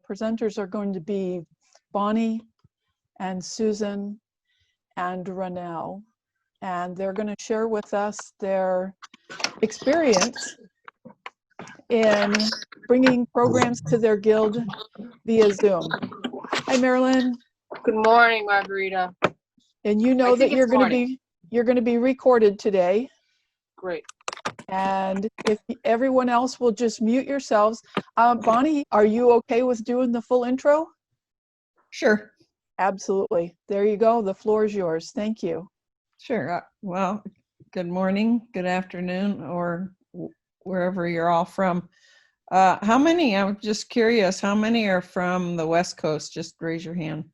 presenters are going to be Bonnie and Susan and Ronell, and they're going to share with us their experience in bringing programs to their guild via Zoom. Hi, Marilyn. Good morning, Margarita. And you know that you're going to be recorded today. Great. And if everyone else will just mute yourselves. Bonnie, are you okay with doing the full intro? Sure. Absolutely. There you go. The floor is yours. Thank you. Sure. Well, good morning, good afternoon, or wherever you're all from. How many, I'm just curious, how many are from the West Coast? Just raise your hand.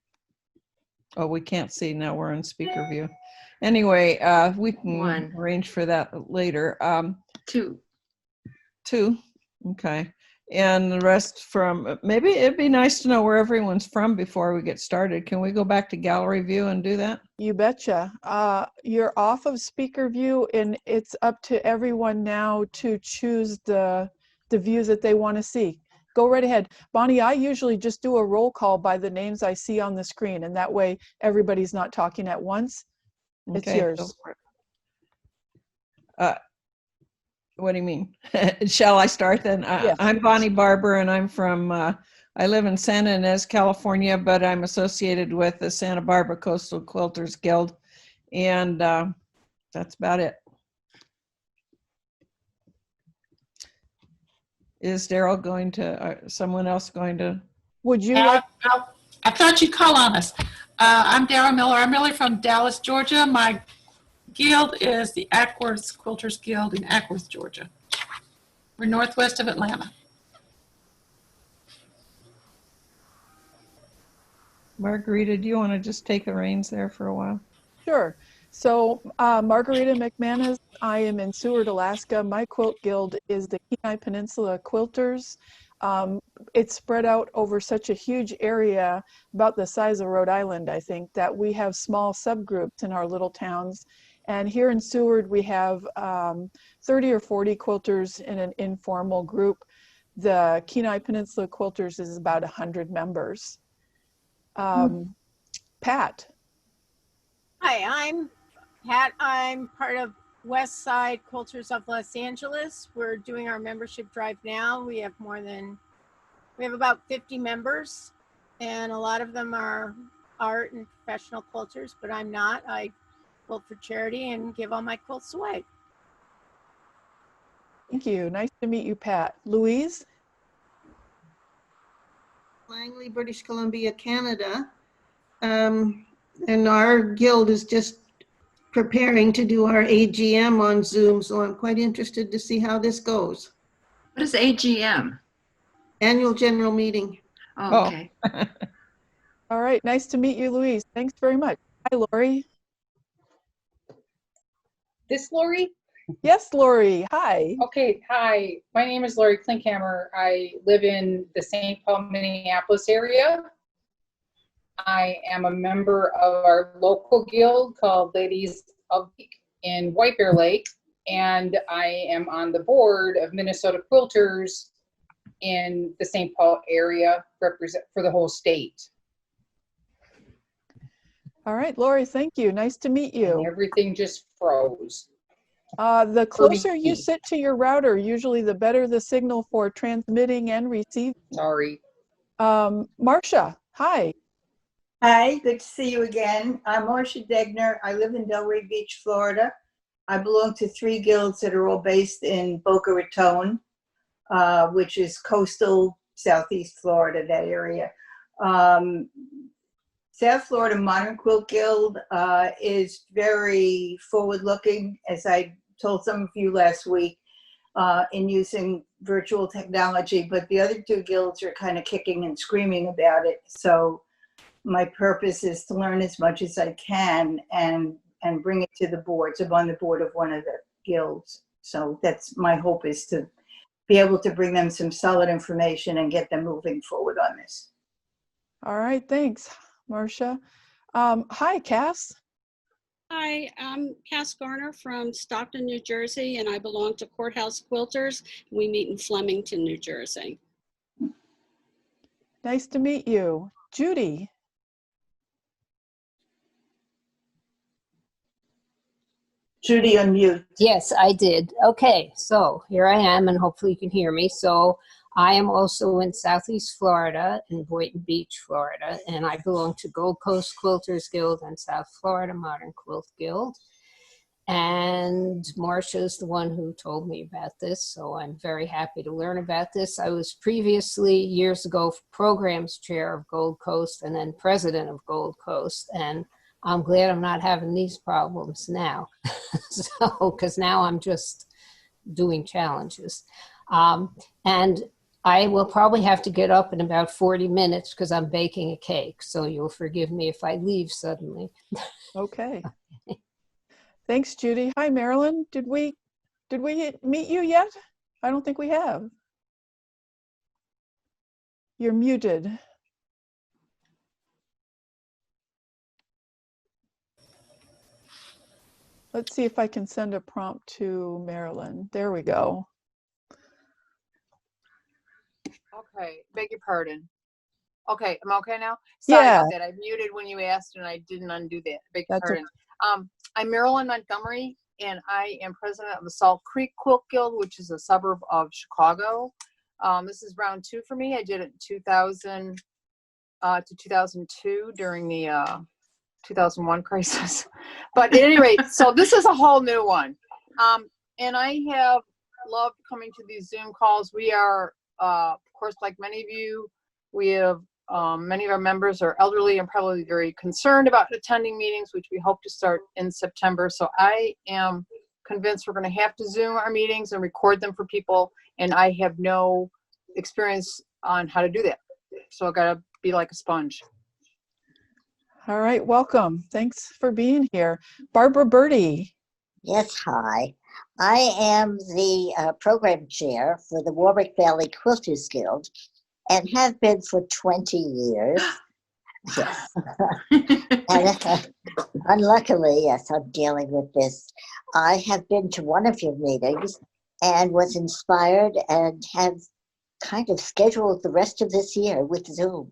Oh, we can't see now, we're in speaker view. Anyway, we can arrange for that later. Two. Okay. And the rest from, maybe it'd be nice to know where everyone's from before we get started. Can we go back to gallery view and do that? You betcha. You're off of speaker view, and it's up to everyone now to choose the views that they want to see. Go right ahead. Bonnie, I usually just do a roll call by the names I see on the screen, and that way everybody's not talking at once. It's Okay, yours. What do you mean? Shall I start then? Yes. I'm Bonnie Barber, and I'm from, I live in Santa Ynez, California, but I'm associated with the Santa Barbara Coastal Quilters Guild, and that's about it. Is Daryl going to, someone else going to? Would you like? I thought you'd call on us. I'm Daryl Miller. I'm really from Dallas, Georgia. My guild is the Ackworth Quilters Guild in Ackworth, Georgia. We're northwest of Atlanta. Margarita, do you want to just take the reins there for a while? Sure. So Margarita McManus, I am in Seward, Alaska. My quilt guild is the Kenai Peninsula Quilters. It's spread out over such a huge area, about the size of Rhode Island, I think, that we have small subgroups in our little towns. And here in Seward, we have 30 or 40 quilters in an informal group. The Kenai Peninsula Quilters is about 100 members. Pat. Hi, I'm Pat. I'm part of West Side Quilters of Los Angeles. We're doing our membership drive now. We have about 50 members, and a lot of them are art and professional quilters, but I'm not. I quilt for charity and give all my quilts away. Thank you. Nice to meet you, Pat. Louise? Langley, British Columbia, Canada. And our guild is just preparing to do our AGM on Zoom, so I'm quite interested to see how this goes. What is AGM? Annual General Meeting. Oh, okay. All right. Nice to meet you, Louise. Thanks very much. Hi, Lori. This Lori? Yes, Lori. Hi. Okay, hi. My name is Lori Klinkhammer. I live in the St. Paul, Minneapolis area. I am a member of our local guild called Ladies of Lake in White Bear Lake, and I am on the board of Minnesota Quilters in the St. Paul area, represent for the whole state. All right, Lori, thank you. Nice to meet you. And everything just froze. The closer you sit to your router, usually the better the signal for transmitting and receiving. Sorry. Marcia, hi. Hi, good to see you again. I'm Marcia Degner. I live in Delray Beach, Florida. I belong to 3 guilds that are all based in Boca Raton, which is coastal Southeast Florida, that area. South Florida Modern Quilt Guild is very forward-looking, as I told some of you last week, in using virtual technology, but the other 2 guilds are kind of kicking and screaming about it. So my purpose is to learn as much as I can and bring it to the boards. I'm on the board of one of the guilds. So that's my hope, is to be able to bring them some solid information and get them moving forward on this. All right, thanks, Marcia. Hi, Cass. Hi, I'm Cass Garner from Stockton, New Jersey, and I belong to Courthouse Quilters. We meet in Flemington, New Jersey. Nice to meet you. Judy. Judy, unmute. Yes, I did. Okay, so here I am, and hopefully you can hear me. So I am also in Southeast Florida, in Boynton Beach, Florida, and I belong to Gold Coast Quilters Guild and South Florida Modern Quilt Guild. And Marcia's the one who told me about this, so I'm very happy to learn about this. I was previously, years ago, programs chair of Gold Coast and then president of Gold Coast, and I'm glad I'm not having these problems now. So, because now I'm just doing challenges. And I will probably have to get up in about 40 minutes because I'm baking a cake. So you'll forgive me if I leave suddenly. Okay. Thanks, Judy. Hi, Marilyn. Did we meet you yet? I don't think we have. You're muted. Let's see if I can send a prompt to Marilyn. There we go. Okay, beg your pardon. Okay, I'm okay now? Sorry Yeah. about that. I muted when you asked and I didn't undo that. Beg your That's okay. pardon. I'm Marilyn Montgomery, and I am president of the Salt Creek Quilt Guild, which is a suburb of Chicago. This is round 2 for me. I did it in 2000 to 2002 during the 2001 crisis. But at any rate, so this is a whole new one. And I have loved coming to these Zoom calls. We are, of course, like many of you, we have many of our members are elderly and probably very concerned about attending meetings, which we hope to start in September. So I am convinced we're going to have to Zoom our meetings and record them for people. And I have no experience on how to do that. So I've got to be like a sponge. All right, welcome. Thanks for being here. Barbara Birdie. Yes, hi. I am the program chair for the Warwick Valley Quilters Guild and have been for 20 years. Yes. And unluckily, yes, I'm dealing with this. I have been to one of your meetings and was inspired and have kind of scheduled the rest of this year with Zoom.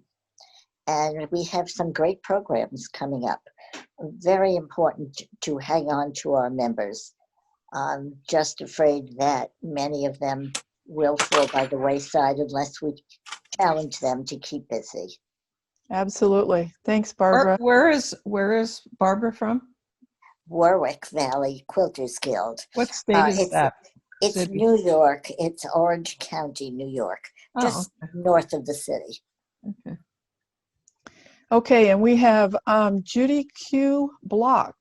And we have some great programs coming up. Very important to hang on to our members. I'm just afraid that many of them will fall by the wayside unless we challenge them to keep busy. Absolutely. Thanks, Barbara. Where is Barbara from? Warwick Valley Quilters Guild. What state is that? It's City? New York. It's Orange County, New York, Oh, just okay. north of the city. Okay. Okay, and we have Judy Q. Block.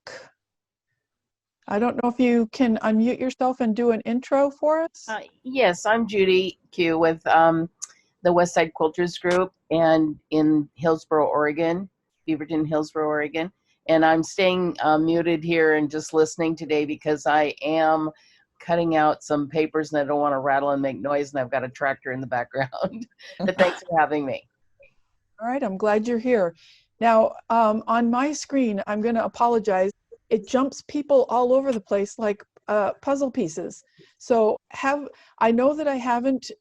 I don't know if you can unmute yourself and do an intro for us. Yes, I'm Judy Q with the Westside Quilters Group and in Hillsboro, Oregon, Beaverton, Hillsboro, Oregon. And I'm staying muted here and just listening today because I am cutting out some papers and I don't want to rattle and make noise, and I've got a tractor in the background. But thanks for having me. All right, I'm glad you're here. Now, on my screen, I'm going to apologize. It jumps people all over the place like puzzle pieces. So I know that I haven't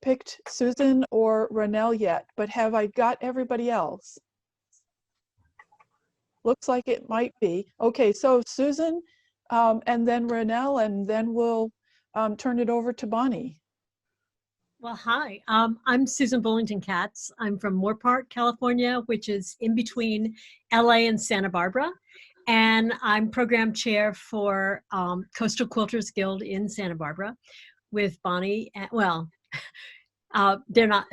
picked Susan or Ranelle yet, but have I got everybody else? Looks like it might be. Okay, so Susan and then Ranelle, and then we'll turn it over to Bonnie. Well, hi, I'm Susan Bullington Katz. I'm from Moorpark, California, which is in between LA and Santa Barbara. And I'm program chair for Coastal Quilters Guild in Santa Barbara with Bonnie. Well, they're not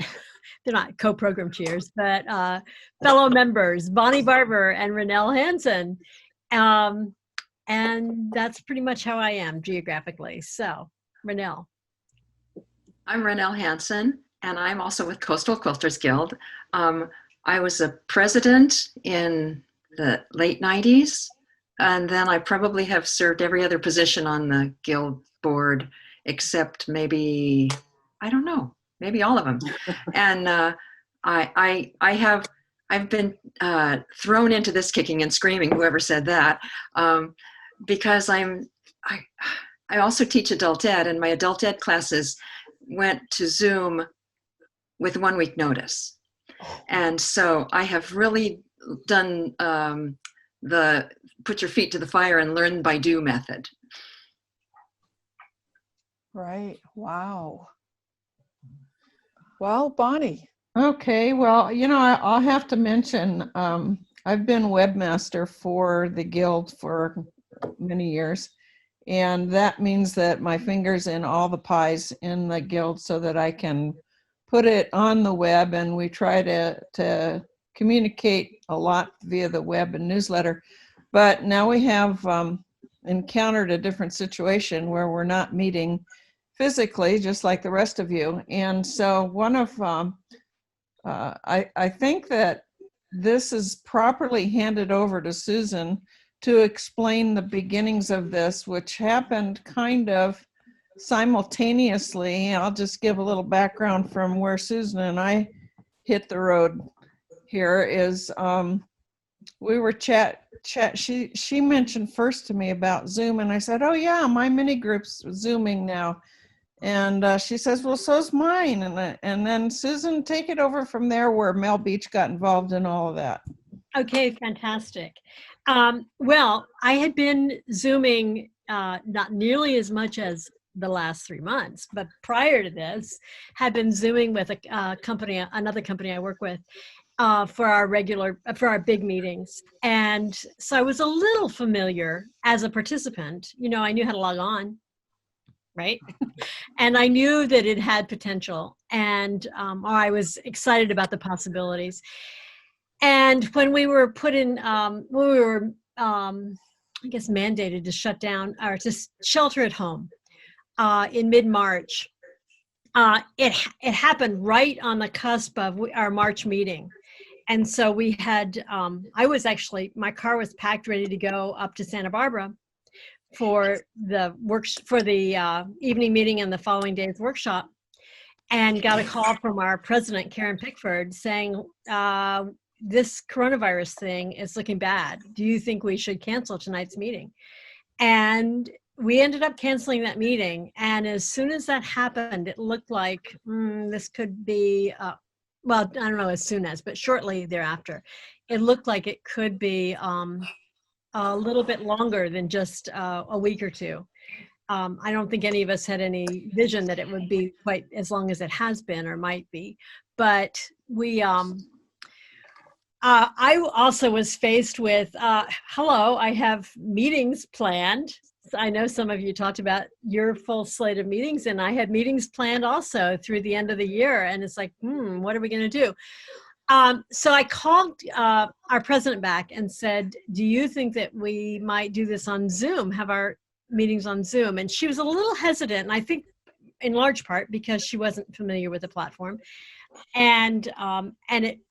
co-program chairs, but fellow members, Bonnie Barber and Ranelle Hansen. And that's pretty much how I am geographically. So, Ranelle. I'm Ranelle Hansen, and I'm also with Coastal Quilters Guild. I was a president in the late 90s, and then I probably have served every other position on the guild board except maybe, I don't know, maybe all of them. And I've been thrown into this kicking and screaming, whoever said that, because I also teach adult ed, and my adult ed classes went to Zoom with 1 week notice. And so I have really done the put your feet to the fire and learn by do method. Right. Wow. Well, Bonnie. Okay, well, I'll have to mention, I've been webmaster for the Guild for many years. And that means that my finger's in all the pies in the Guild so that I can put it on the web, and we try to communicate a lot via the web and newsletter. But now we have encountered a different situation where we're not meeting physically, just like the rest of you. And so one of, I think that this is properly handed over to Susan to explain the beginnings of this, which happened kind of simultaneously. I'll just give a little background from where Susan and I hit the road here is we were she mentioned first to me about Zoom, and I said, oh yeah, my mini group's Zooming now. And she says, well, so's mine. And then Susan, take it over from there where Mel Beach got involved in all of that. Okay, fantastic. Well, I had been Zooming not nearly as much as the last 3 months, but prior to this, had been Zooming with a company, another company I work with, for our big meetings. And so I was a little familiar as a participant. I knew how to log on, right? And I knew that it had potential, and I was excited about the possibilities. And when we were put in, I guess, mandated to shut down or to shelter at home in mid-March, it happened right on the cusp of our March meeting. And so we had, my car was packed, ready to go up to Santa Barbara for the evening meeting and the following day's workshop, and got a call from our president, Karen Pickford, saying, this coronavirus thing is looking bad. Do you think we should cancel tonight's meeting? And we ended up canceling that meeting. And as soon as that happened, it looked like this could be, well, I don't know as soon as, but shortly thereafter, it looked like it could be a little bit longer than just a week or two. I don't think any of us had any vision that it would be quite as long as it has been or might be. But we, I also was faced with, hello, I have meetings planned. So I know some of you talked about your full slate of meetings, and I had meetings planned also through the end of the year. And it's like, what are we going to do? So I called our president back and said, do you think that we might do this on Zoom, have our meetings on Zoom? And she was a little hesitant, and I think in large part because she wasn't familiar with the platform. And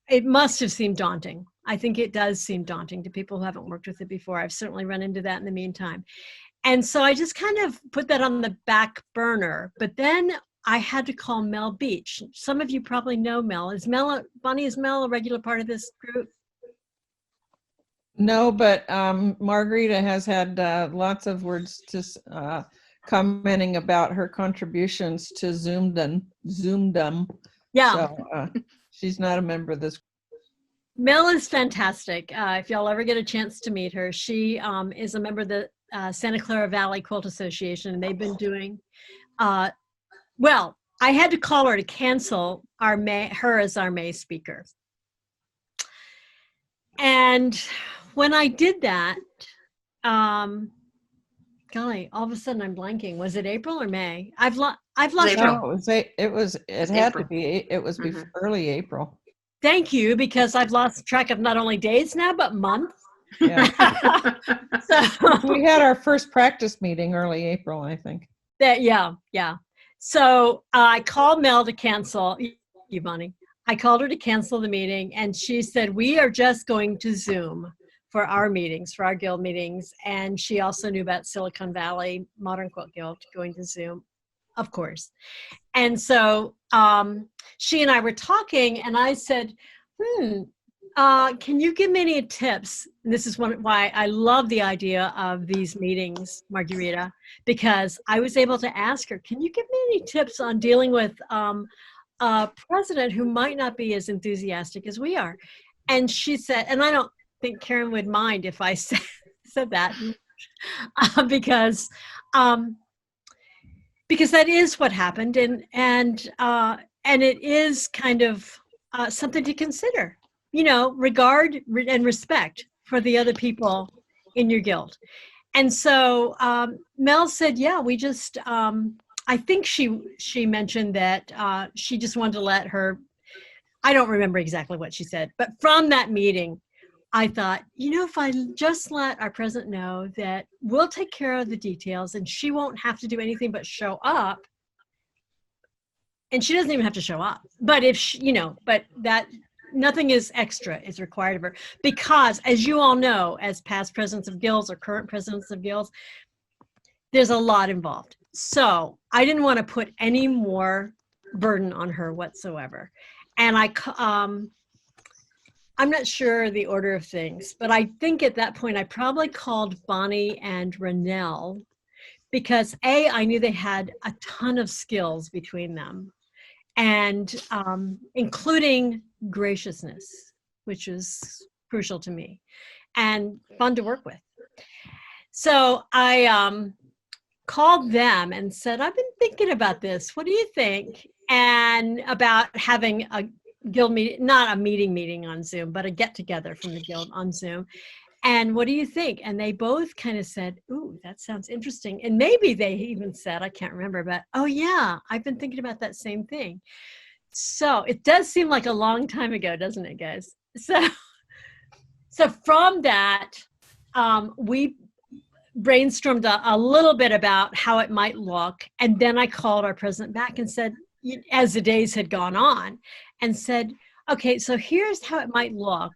it must have seemed daunting. I think it does seem daunting to people who haven't worked with it before. I've certainly run into that in the meantime. And so I just kind of put that on the back burner. But then I had to call Mel Beach. Some of you probably know Mel. Bonnie, is Mel a regular part of this group? No, but Margarita has had lots of words to commenting about her contributions to Zoomdom. Yeah. So she's not a member of this. Mel is fantastic. If y'all ever get a chance to meet her, she is a member of the Santa Clara Valley Quilt Association, and they've been doing, well, I had to call her to cancel her as our May speaker. And when I did that, golly, all of a sudden I'm blanking. Was it April or May? I've lost April. It had to be. It was early April. Thank you, because I've lost track of not only days now, but months. Yeah. We had our first practice meeting early April, I think. Yeah. So I called Mel to cancel. You, Bonnie. I called her to cancel the meeting, and she said, we are just going to Zoom for our meetings, for our guild meetings. And she also knew about Silicon Valley Modern Quilt Guild going to Zoom, of course. And so she and I were talking, and I said, can you give me any tips? And this is why I love the idea of these meetings, Margarita, because I was able to ask her, can you give me any tips on dealing with a president who might not be as enthusiastic as we are. And she said, and I don't think Karen would mind if I said that, because that is what happened, and it is kind of something to consider. Regard and respect for the other people in your guild. And so Mel said, yeah, we just, I think she mentioned that she just wanted to let her, I don't remember exactly what she said, but from that meeting, I thought, if I just let our president know that we'll take care of the details and she won't have to do anything but show up. And she doesn't even have to show up. But if she, but that nothing is extra is required of her, because as you all know, as past presidents of guilds or current presidents of guilds, there's a lot involved. So I didn't want to put any more burden on her whatsoever. And I'm not sure the order of things, but I think at that point I probably called Bonnie and Renelle because I knew they had a ton of skills between them, and including graciousness, which is crucial to me and fun to work with. So I called them and said, I've been thinking about this. What do you think? And about having a guild meeting, not a meeting on Zoom, but a get together from the guild on Zoom. And what do you think? And they both kind of said, ooh, that sounds interesting. And maybe they even said, I can't remember, but, oh yeah, I've been thinking about that same thing. So it does seem like a long time ago, doesn't it, guys? So from that, we brainstormed a little bit about how it might look. And then I called our president back and said, as the days had gone on, and said, okay, so here's how it might look.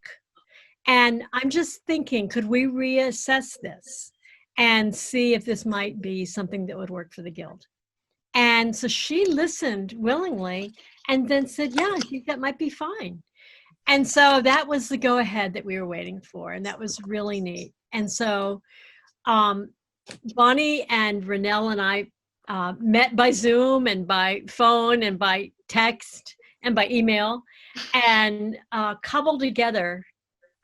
And I'm just thinking, could we reassess this and see if this might be something that would work for the guild? And so she listened willingly and then said, yeah, I think that might be fine. And so that was the go ahead that we were waiting for. And that was really neat. And so Bonnie and Renelle and I met by Zoom and by phone and by text and by email, and cobbled together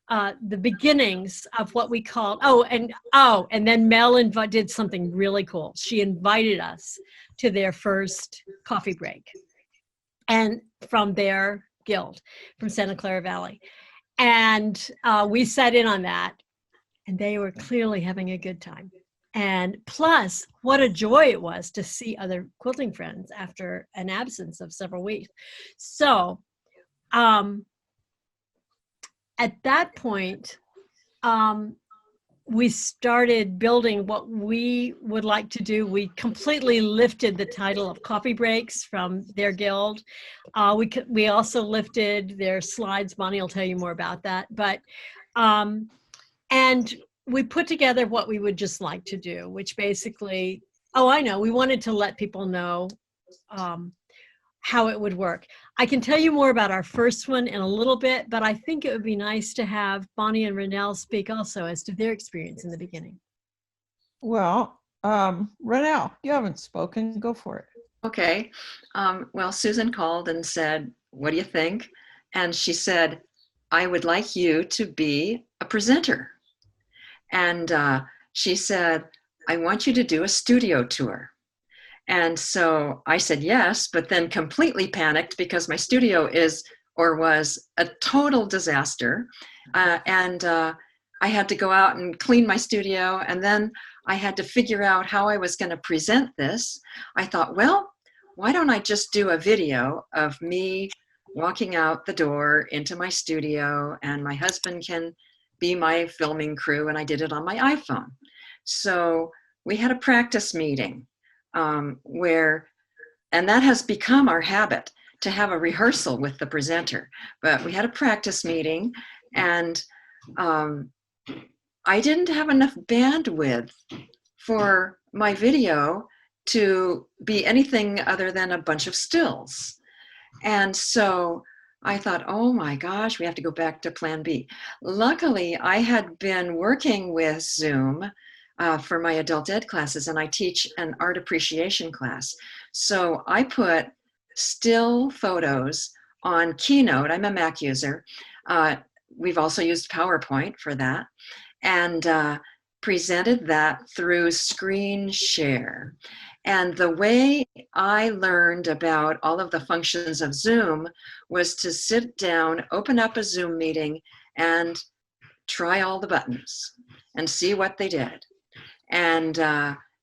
the beginnings of what we called, and then Mel did something really cool. She invited us to their first coffee break, and from their guild, from Santa Clara Valley. And we sat in on that, and they were clearly having a good time. And plus, what a joy it was to see other quilting friends after an absence of several weeks. So at that point, we started building what we would like to do. We completely lifted the title of Coffee Breaks from their guild. We also lifted their slides. Bonnie will tell you more about that. But and we put together what we would just like to do, which basically, we wanted to let people know how it would work. I can tell you more about our first one in a little bit, but I think it would be nice to have Bonnie and Renelle speak also as to their experience in the beginning. Well, Renelle, you haven't spoken, go for it. Okay. Well, Susan called and said, what do you think? And she said, I would like you to be a presenter. And she said, I want you to do a studio tour. And so I said yes, but then completely panicked because my studio was a total disaster. And I had to go out and clean my studio. And then I had to figure out how I was going to present this. I thought, well, why don't I just do a video of me walking out the door into my studio, and my husband can be my filming crew, and I did it on my iPhone. So we had a practice meeting and that has become our habit, to have a rehearsal with the presenter. But we had a practice meeting, and I didn't have enough bandwidth for my video to be anything other than a bunch of stills. And so I thought, oh my gosh, we have to go back to plan B. Luckily, I had been working with Zoom for my adult ed classes, and I teach an art appreciation class. So I put still photos on Keynote. I'm a Mac user. We've also used PowerPoint for that, and presented that through screen share. And the way I learned about all of the functions of Zoom was to sit down, open up a Zoom meeting, and try all the buttons and see what they did. And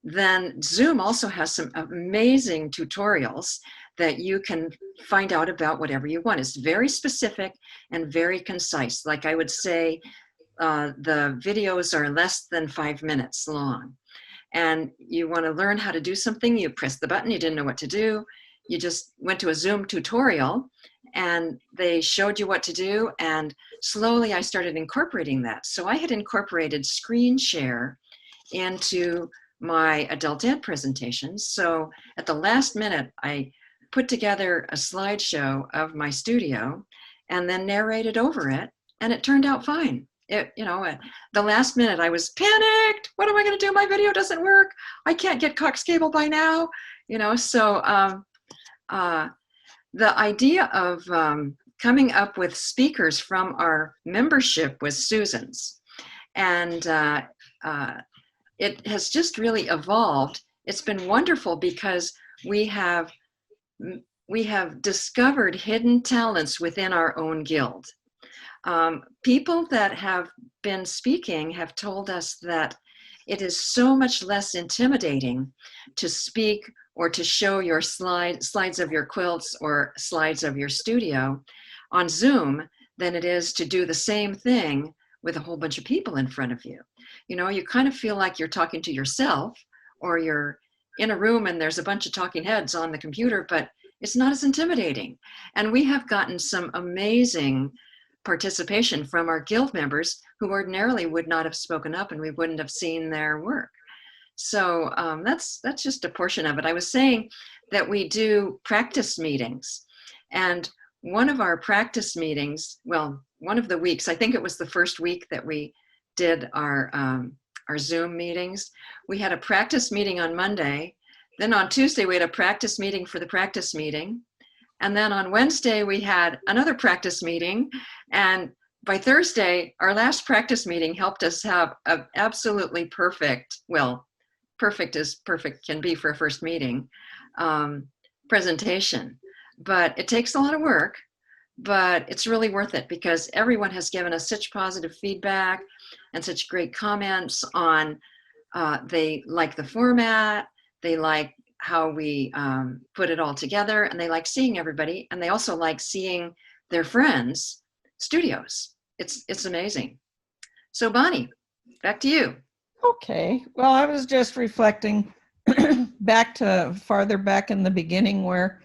then Zoom also has some amazing tutorials that you can find out about whatever you want. It's very specific and very concise. Like I would say, the videos are less than 5 minutes long. And you want to learn how to do something, you press the button, you didn't know what to do, you just went to a Zoom tutorial and they showed you what to do, and slowly I started incorporating that. So I had incorporated screen share into my adult ed presentations. So at the last minute, I put together a slideshow of my studio and then narrated over it, and it turned out fine. At the last minute, I was panicked. What am I going to do? My video doesn't work. I can't get Cox Cable by now. So the idea of coming up with speakers from our membership was Susan's. And it has just really evolved. It's been wonderful because we have discovered hidden talents within our own guild. People that have been speaking have told us that it is so much less intimidating to speak or to show your slides of your quilts or slides of your studio on Zoom than it is to do the same thing with a whole bunch of people in front of you. You kind of feel like you're talking to yourself, or you're in a room and there's a bunch of talking heads on the computer, but it's not as intimidating. And we have gotten some amazing participation from our guild members who ordinarily would not have spoken up, and we wouldn't have seen their work. So that's just a portion of it. I was saying that we do practice meetings, and one of our practice meetings, well, one of the weeks, I think it was the first week that we did our Zoom meetings, we had a practice meeting on Monday. Then on Tuesday, we had a practice meeting for the practice meeting. And then on Wednesday, we had another practice meeting. And by Thursday, our last practice meeting helped us have an absolutely perfect, well, perfect as perfect can be for a first meeting, presentation. But it takes a lot of work, but it's really worth it because everyone has given us such positive feedback and such great comments on, they like the format, they like how we put it all together, and they like seeing everybody, and they also like seeing their friends' studios. It's amazing. So Bonnie, back to you. Okay, well, I was just reflecting back to farther back in the beginning where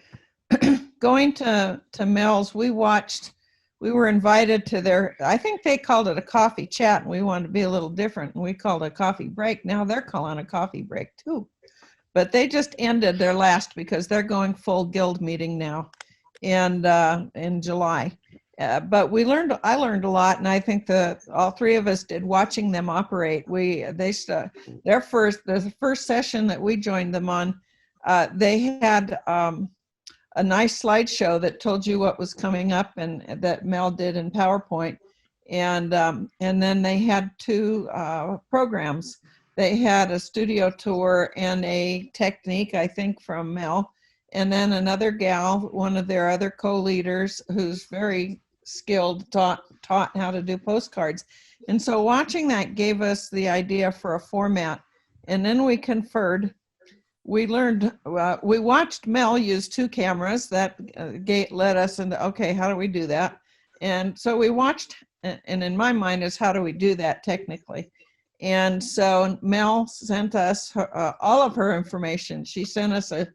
going to Mel's, we were invited to their, I think they called it a coffee chat, and we wanted to be a little different, and we called it a coffee break. Now they're calling a coffee break too. But they just ended their last because they're going full guild meeting now and in July. But I learned a lot, and I think all three of us did watching them operate. The first session that we joined them on, they had a nice slideshow that told you what was coming up, and that Mel did in PowerPoint, and then they had two programs. They had a studio tour and a technique, I think, from Mel, and then another gal, one of their other co-leaders who's very skilled, taught how to do postcards. And so watching that gave us the idea for a format. And then we conferred. We learned, we watched Mel use two cameras. That led us into, okay, how do we do that? And so we watched, and in my mind is, how do we do that technically? And so Mel sent us all of her information. She sent us a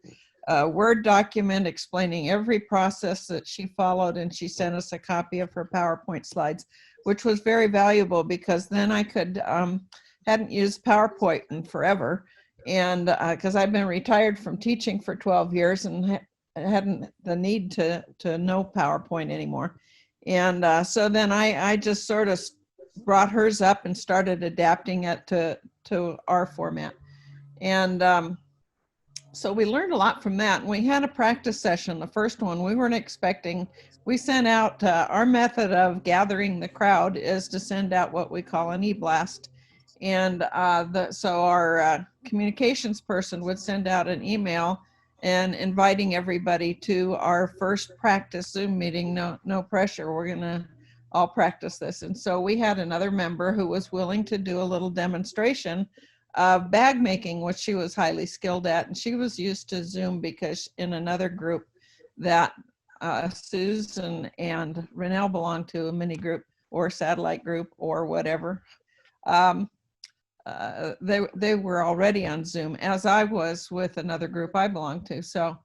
Word document explaining every process that she followed, and she sent us a copy of her PowerPoint slides, which was very valuable because then I could, hadn't used PowerPoint in forever, and because I've been retired from teaching for 12 years and hadn't the need to know PowerPoint anymore. And so then I just sort of brought hers up and started adapting it to our format. And so we learned a lot from that. And we had a practice session, the first one. We weren't expecting, we sent out, our method of gathering the crowd is to send out what we call an e-blast. And so our communications person would send out an email and inviting everybody to our first practice Zoom meeting. No pressure. We're going to all practice this. And so we had another member who was willing to do a little demonstration of bag making, which she was highly skilled at. And she was used to Zoom because in another group that Susan and Renelle belonged to, a mini group or satellite group or whatever. They were already on Zoom, as I was with another group I belonged to. So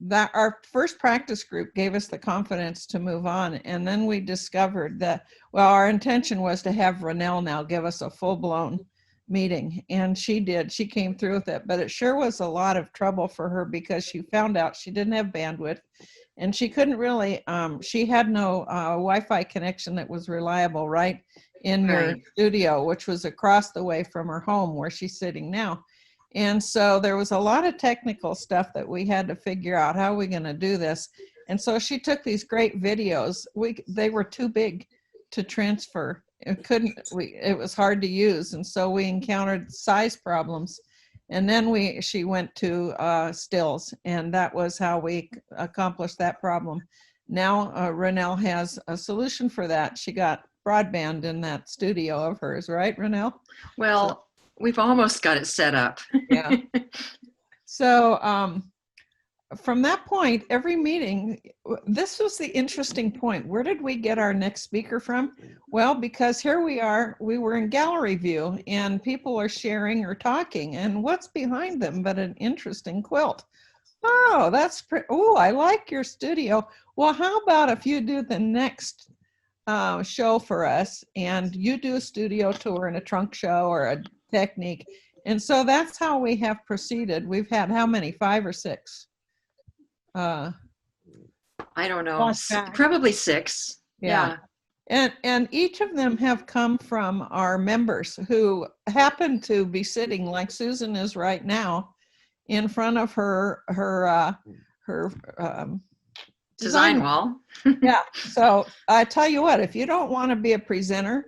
that our first practice group gave us the confidence to move on. And then we discovered that, well, our intention was to have Renelle now give us a full-blown meeting, and she did. She came through with it, but it sure was a lot of trouble for her because she found out she didn't have bandwidth, and she couldn't really, she had no Wi-Fi connection that was reliable right in your studio, which was across the way from her home where she's sitting now. And so there was a lot of technical stuff that we had to figure out. How are we going to do this? And so she took these great videos. They were too big to transfer. It was hard to use. And so we encountered size problems. And then she went to stills, and that was how we accomplished that problem. Now Renelle has a solution for that. She got broadband in that studio of hers, right, Renelle? Well, we've almost got it set up. Yeah. So from that point, every meeting, this was the interesting point. Where did we get our next speaker from? Well, because here we are, we were in gallery view and people are sharing or talking, and what's behind them but an interesting quilt. Oh, that's pretty. Oh, I like your studio. Well, how about if you do the next show for us and you do a studio tour and a trunk show or a technique. And so that's how we have proceeded. We've had how many, 5 or 6? I don't know, probably 6. Yeah. And each of them have come from our members who happen to be sitting like Susan is right now in front of her design wall. Yeah. So I tell you what, if you don't want to be a presenter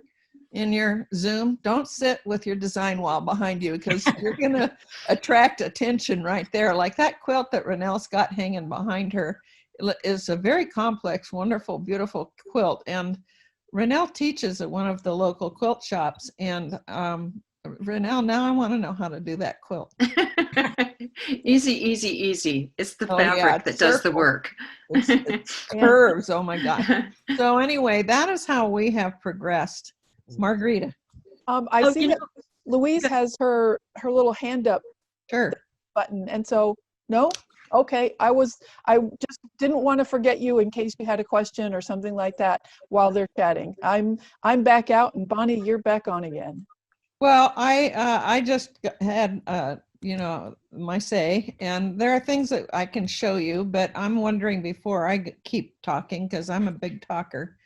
in your Zoom, don't sit with your design wall behind you, because you're going to attract attention right there. Like that quilt that Renelle's got hanging behind her is a very complex, wonderful, beautiful quilt. And Renelle teaches at one of the local quilt shops. And Renelle, now I want to know how to do that quilt. Easy, easy, easy. It's the fabric that does the work. It's curves. Oh my God. So anyway, that is how we have progressed. Margarita. I see that Louise has her little hand up button. And so, no? Okay. I just didn't want to forget you in case you had a question or something like that while they're chatting. I'm back out, and Bonnie, you're back on again. Well, I just had, my say, and there are things that I can show you, but I'm wondering before I keep talking, because I'm a big talker,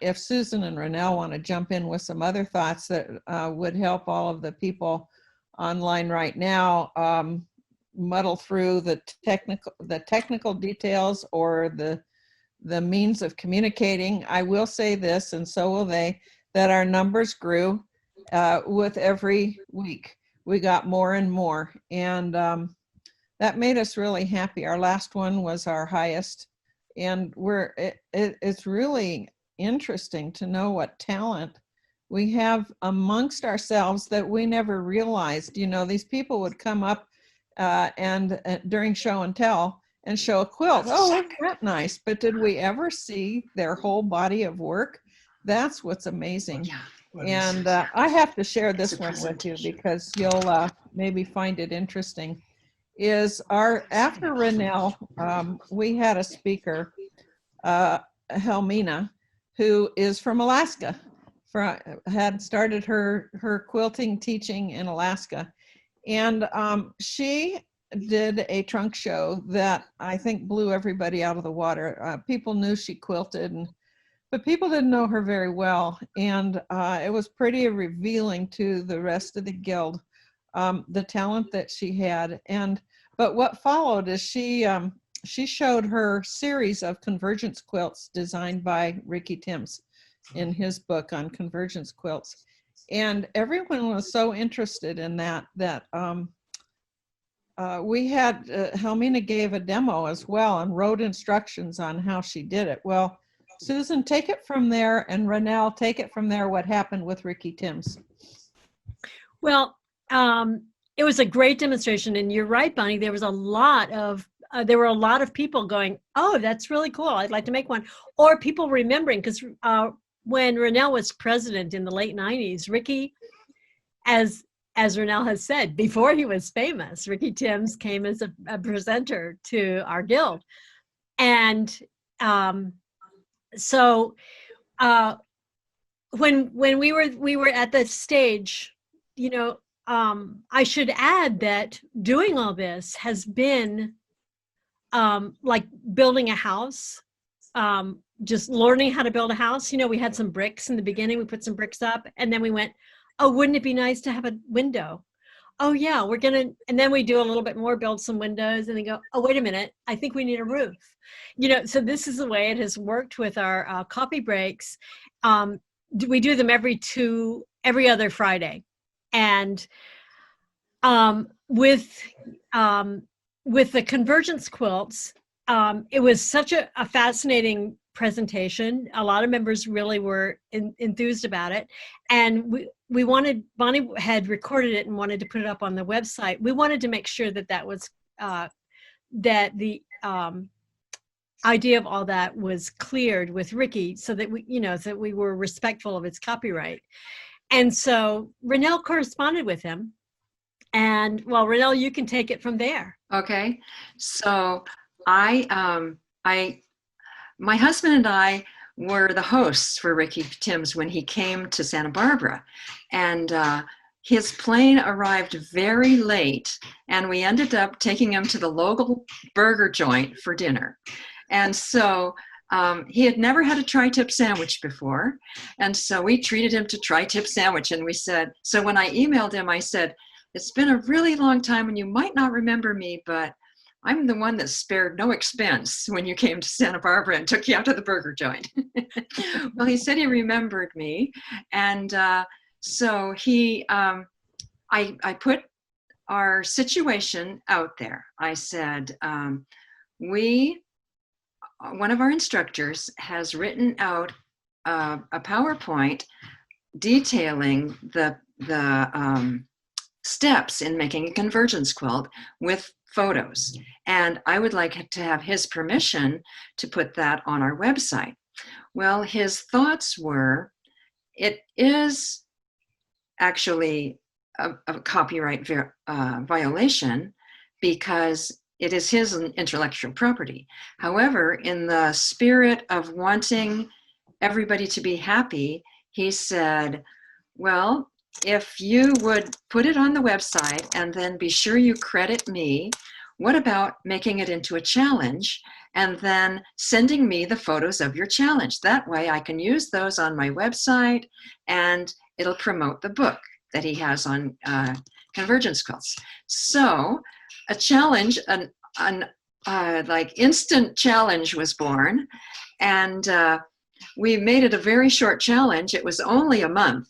if Susan and Renelle want to jump in with some other thoughts that would help all of the people online right now muddle through the technical details or the means of communicating. I will say this, and so will they, that our numbers grew with every week. We got more and more, and that made us really happy. Our last one was our highest, and it's really interesting to know what talent we have amongst ourselves that we never realized. These people would come up and during show and tell and show a quilt. Oh, isn't that nice? But did we ever see their whole body of work? That's what's amazing. Yeah. And I have to share this one with you because you'll maybe find it interesting. After Renelle, we had a speaker, Helmina, who is from Alaska, had started her quilting teaching in Alaska. And she did a trunk show that I think blew everybody out of the water. People knew she quilted, but people didn't know her very well. And it was pretty revealing to the rest of the guild the talent that she had. But what followed is she showed her series of convergence quilts designed by Ricky Timms in his book on convergence quilts. And everyone was so interested in that we had, Helmina gave a demo as well and wrote instructions on how she did it. Well, Susan, take it from there, and Renelle, take it from there, what happened with Ricky Timms. Well, it was a great demonstration, and you're right, Bonnie, there was a lot of there were a lot of people going, oh, that's really cool, I'd like to make one. Or people remembering, because when Renelle was president in the late 90s, Ricky, as Renelle has said, before he was famous, Ricky Timms came as a presenter to our guild. And so when we were at the stage, you know, I should add that doing all this has been like building a house, just learning how to build a house. You know, we had some bricks in the beginning, we put some bricks up, and then we went, oh, wouldn't it be nice to have a window? Oh yeah, and then we do a little bit more, build some windows, and then go, oh, wait a minute, I think we need a roof. You know, so this is the way it has worked with our coffee breaks. We do them every other Friday. And with the convergence quilts, it was such a fascinating presentation. A lot of members really were enthused about it. And we wanted, Bonnie had recorded it and wanted to put it up on the website. We wanted to make sure that was, that the idea of all that was cleared with Ricky, so that we were respectful of its copyright. And so Renelle corresponded with him. And well, Renelle, you can take it from there. Okay. So my husband and I were the hosts for Ricky Timms when he came to Santa Barbara. And his plane arrived very late, and we ended up taking him to the local burger joint for dinner. And so he had never had a tri-tip sandwich before. And so we treated him to tri-tip sandwich. And we said, so when I emailed him, I said, it's been a really long time and you might not remember me, but I'm the one that spared no expense when you came to Santa Barbara and took you out to the burger joint. Well, he said he remembered me. And so I put our situation out there. I said, one of our instructors has written out a PowerPoint detailing the steps in making a convergence quilt with photos. And I would like to have his permission to put that on our website. Well, his thoughts were, it is actually a copyright violation because it is his intellectual property. However, in the spirit of wanting everybody to be happy, he said, well, if you would put it on the website and then be sure you credit me, what about making it into a challenge and then sending me the photos of your challenge? That way I can use those on my website and it'll promote the book that he has on convergence quilts. So a challenge, like instant challenge was born, and we made it a very short challenge. It was only a month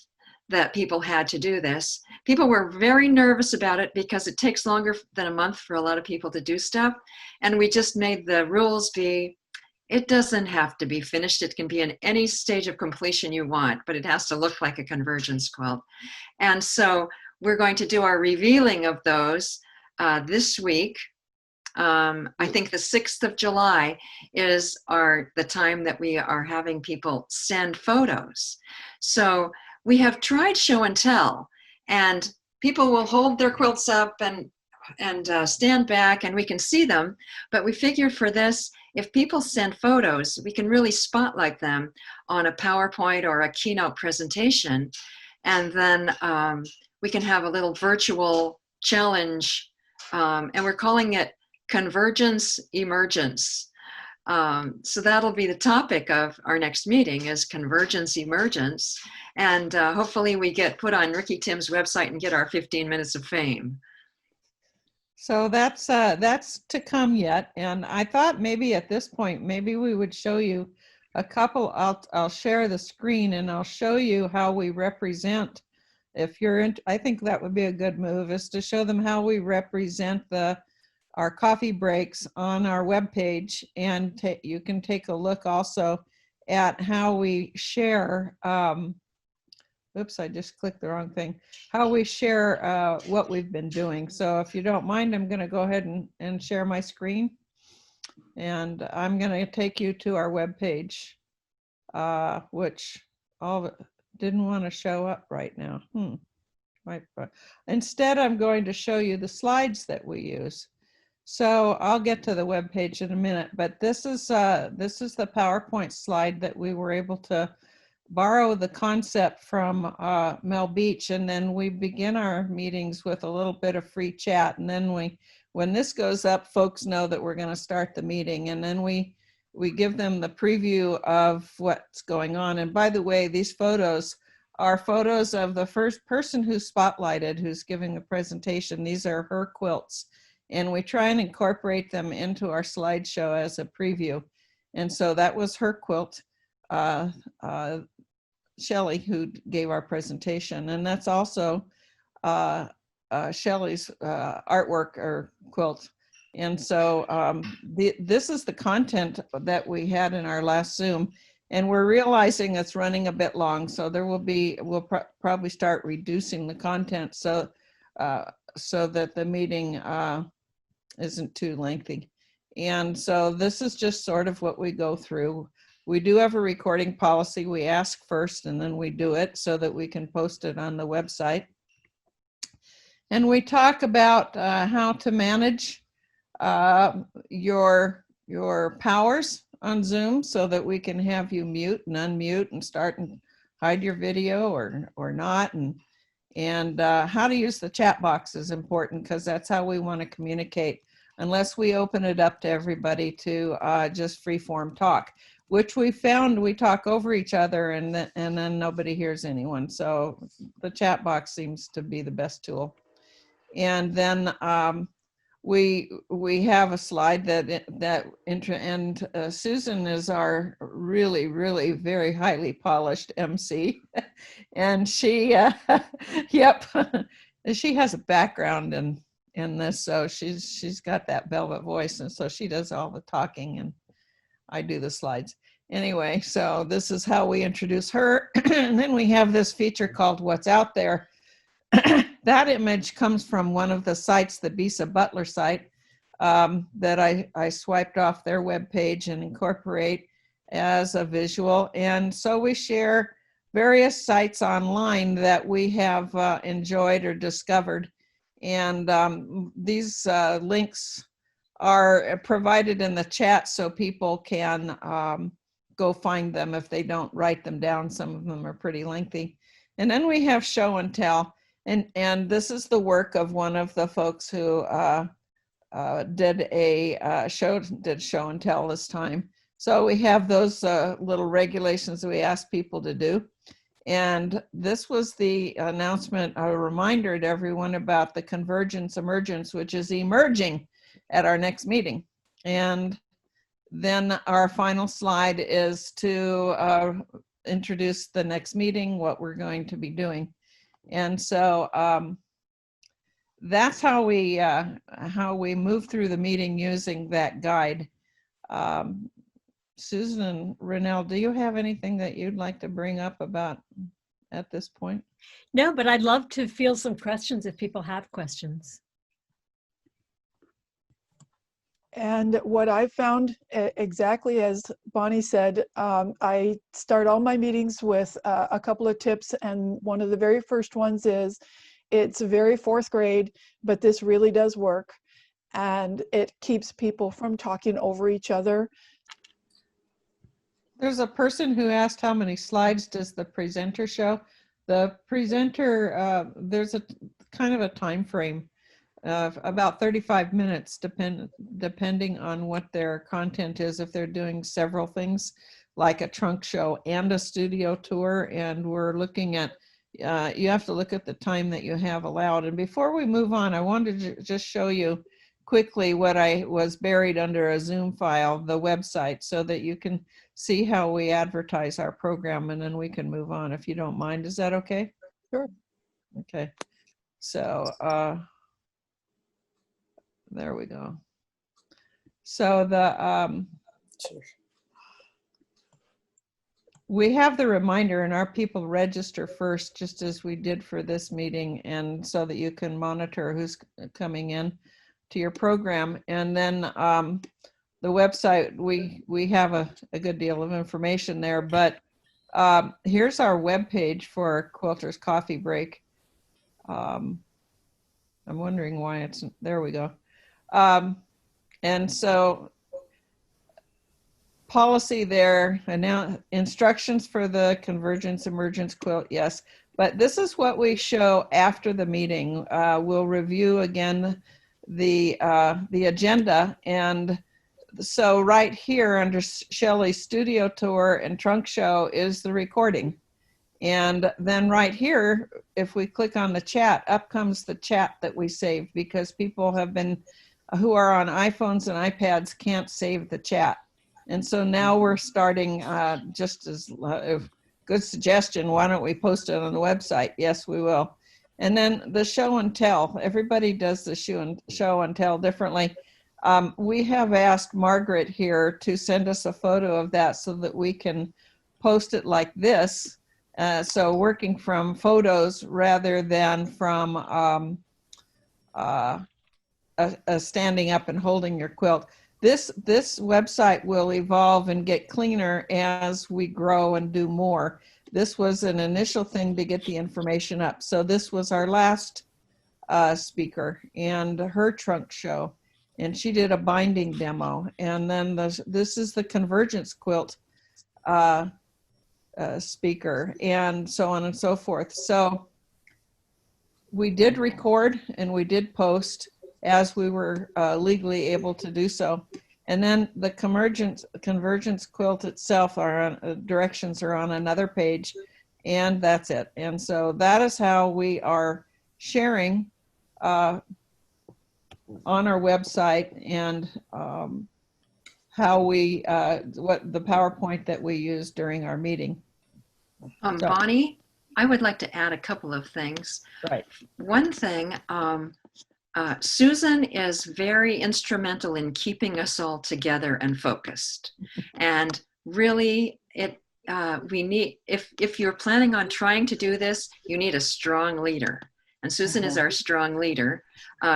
that people had to do this. People were very nervous about it because it takes longer than a month for a lot of people to do stuff. And we just made the rules be, it doesn't have to be finished. It can be in any stage of completion you want, but it has to look like a convergence quilt. And so we're going to do our revealing of those this week. I think the 6th of July is the time that we are having people send photos. So we have tried show and tell, and people will hold their quilts up and stand back and we can see them. But we figured for this, if people send photos, we can really spotlight them on a PowerPoint or a keynote presentation. And then we can have a little virtual challenge. And we're calling it Convergence Emergence. So that'll be the topic of our next meeting is convergence emergence. And hopefully we get put on Ricky Tim's website and get our 15 minutes of fame. So that's to come yet. And I thought maybe at this point, maybe we would show you a couple. I'll share the screen and I'll show you how we represent. If you're in, I think that would be a good move, is to show them how we represent our coffee breaks on our webpage, and you can take a look also at how we share. Oops, I just clicked the wrong thing. How we share what we've been doing. So if you don't mind, I'm going to go ahead and share my screen, and I'm going to take you to our webpage, which all of it didn't want to show up right now. Instead, I'm going to show you the slides that we use. So I'll get to the web page in a minute, but this is the PowerPoint slide that we were able to borrow the concept from Mel Beach, and then we begin our meetings with a little bit of free chat, and then when this goes up, folks know that we're going to start the meeting, and then we give them the preview of what's going on. And by the way, these photos are photos of the first person who's spotlighted, who's giving the presentation. These are her quilts. And we try and incorporate them into our slideshow as a preview. And so that was her quilt, Shelley, who gave our presentation. And that's also Shelley's artwork or quilt. And so this is the content that we had in our last Zoom. And we're realizing it's running a bit long. So we'll probably start reducing the content so that the meeting isn't too lengthy. And so this is just sort of what we go through. We do have a recording policy. We ask first and then we do it so that we can post it on the website. And we talk about how to manage your powers on Zoom so that we can have you mute and unmute and start and hide your video or not. And how to use the chat box is important because that's how we want to communicate, unless we open it up to everybody to just free form talk, which we found we talk over each other and then nobody hears anyone. So the chat box seems to be the best tool. And then we have a slide and Susan is our really, really very highly polished MC. And she, yep, she has a background in this, so she's got that velvet voice, and so she does all the talking and I do the slides. Anyway, so this is how we introduce her. And then we have this feature called What's Out There. That image comes from one of the sites, the Bisa Butler site, that I swiped off their webpage and incorporate as a visual. And so we share various sites online that we have enjoyed or discovered. And these links are provided in the chat so people can go find them if they don't write them down. Some of them are pretty lengthy. And then we have show and tell. And this is the work of one of the folks who did show and tell this time. So we have those little regulations that we ask people to do. And this was the announcement, a reminder to everyone about the convergence emergence, which is emerging at our next meeting. And then our final slide is to introduce the next meeting, what we're going to be doing. And so that's how we move through the meeting using that guide. Susan and Renelle, do you have anything that you'd like to bring up about at this point? No, but I'd love to field some questions if people have questions. And what I found, exactly as Bonnie said, I start all my meetings with a couple of tips, and one of the very first ones is, it's very fourth grade, but this really does work, and it keeps people from talking over each other. There's a person who asked how many slides does the presenter show? The presenter, there's a kind of a time frame. about 35 minutes, depending on what their content is. If they're doing several things, like a trunk show and a studio tour, and we're looking at, you have to look at the time that you have allowed. And before we move on, I wanted to just show you quickly what I was buried under a Zoom file, the website, so that you can see how we advertise our program, and then we can move on if you don't mind. Is that okay? Sure. Okay. So there we go. So the we have the reminder, and our people register first, just as we did for this meeting, and so that you can monitor who's coming in to your program. And then the website, we have a good deal of information there, but here's our webpage for Quilters Coffee Break. I'm wondering why it's, there we go. And so policy there, and now instructions for the convergence emergence quilt, yes. But this is what we show after the meeting. We'll review again the agenda, and so right here under Shelley's studio tour and trunk show is the recording. And then right here, if we click on the chat, up comes the chat that we saved, because people have been, who are on iPhones and iPads can't save the chat. And so now we're starting, just as a good suggestion, why don't we post it on the website? Yes, we will. And then the show and tell, everybody does the show and tell differently. We have asked Margaret here to send us a photo of that so that we can post it like this. So working from photos rather than from standing up and holding your quilt. This website will evolve and get cleaner as we grow and do more. This was an initial thing to get the information up. So this was our last speaker and her trunk show, and she did a binding demo. And then this is the convergence quilt speaker, and so on and so forth. So we did record and we did post as we were legally able to do so. And then the convergence quilt itself, directions are on another page, and that's it. And so that is how we are sharing on our website, and how we, what the PowerPoint that we use during our meeting. So, Bonnie, I would like to add a couple of things. Right. One thing, Susan is very instrumental in keeping us all together and focused. And really, we need, if you're planning on trying to do this, you need a strong leader. And Susan is our strong leader.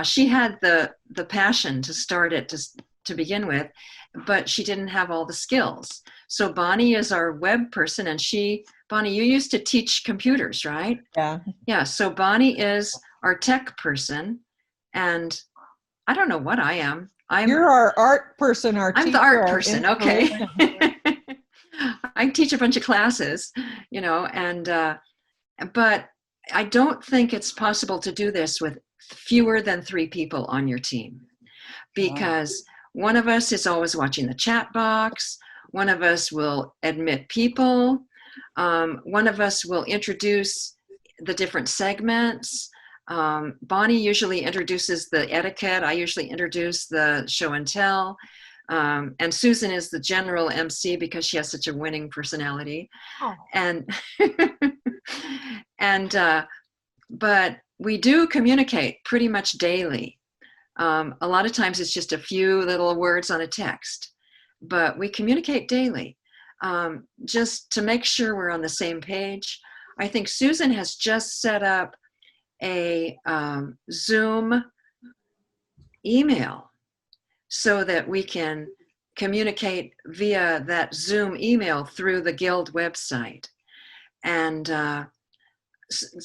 She had the passion to start it to begin with, but she didn't have all the skills. So Bonnie is our web person, and Bonnie, you used to teach computers, right? Yeah. Yeah, so Bonnie is our tech person, and I don't know what I am. You're our art person, I'm the art person, okay. I teach a bunch of classes, you know, and but I don't think it's possible to do this with fewer than 3 people on your team, because one of us is always watching the chat box, one of us will admit people, one of us will introduce the different segments. Bonnie usually introduces the etiquette. I usually introduce the show and tell. And Susan is the general MC because she has such a winning personality. Oh. But we do communicate pretty much daily. A lot of times it's just a few little words on a text, but we communicate daily, just to make sure we're on the same page. I think Susan has just set up a Zoom email so that we can communicate via that Zoom email through the Guild website. And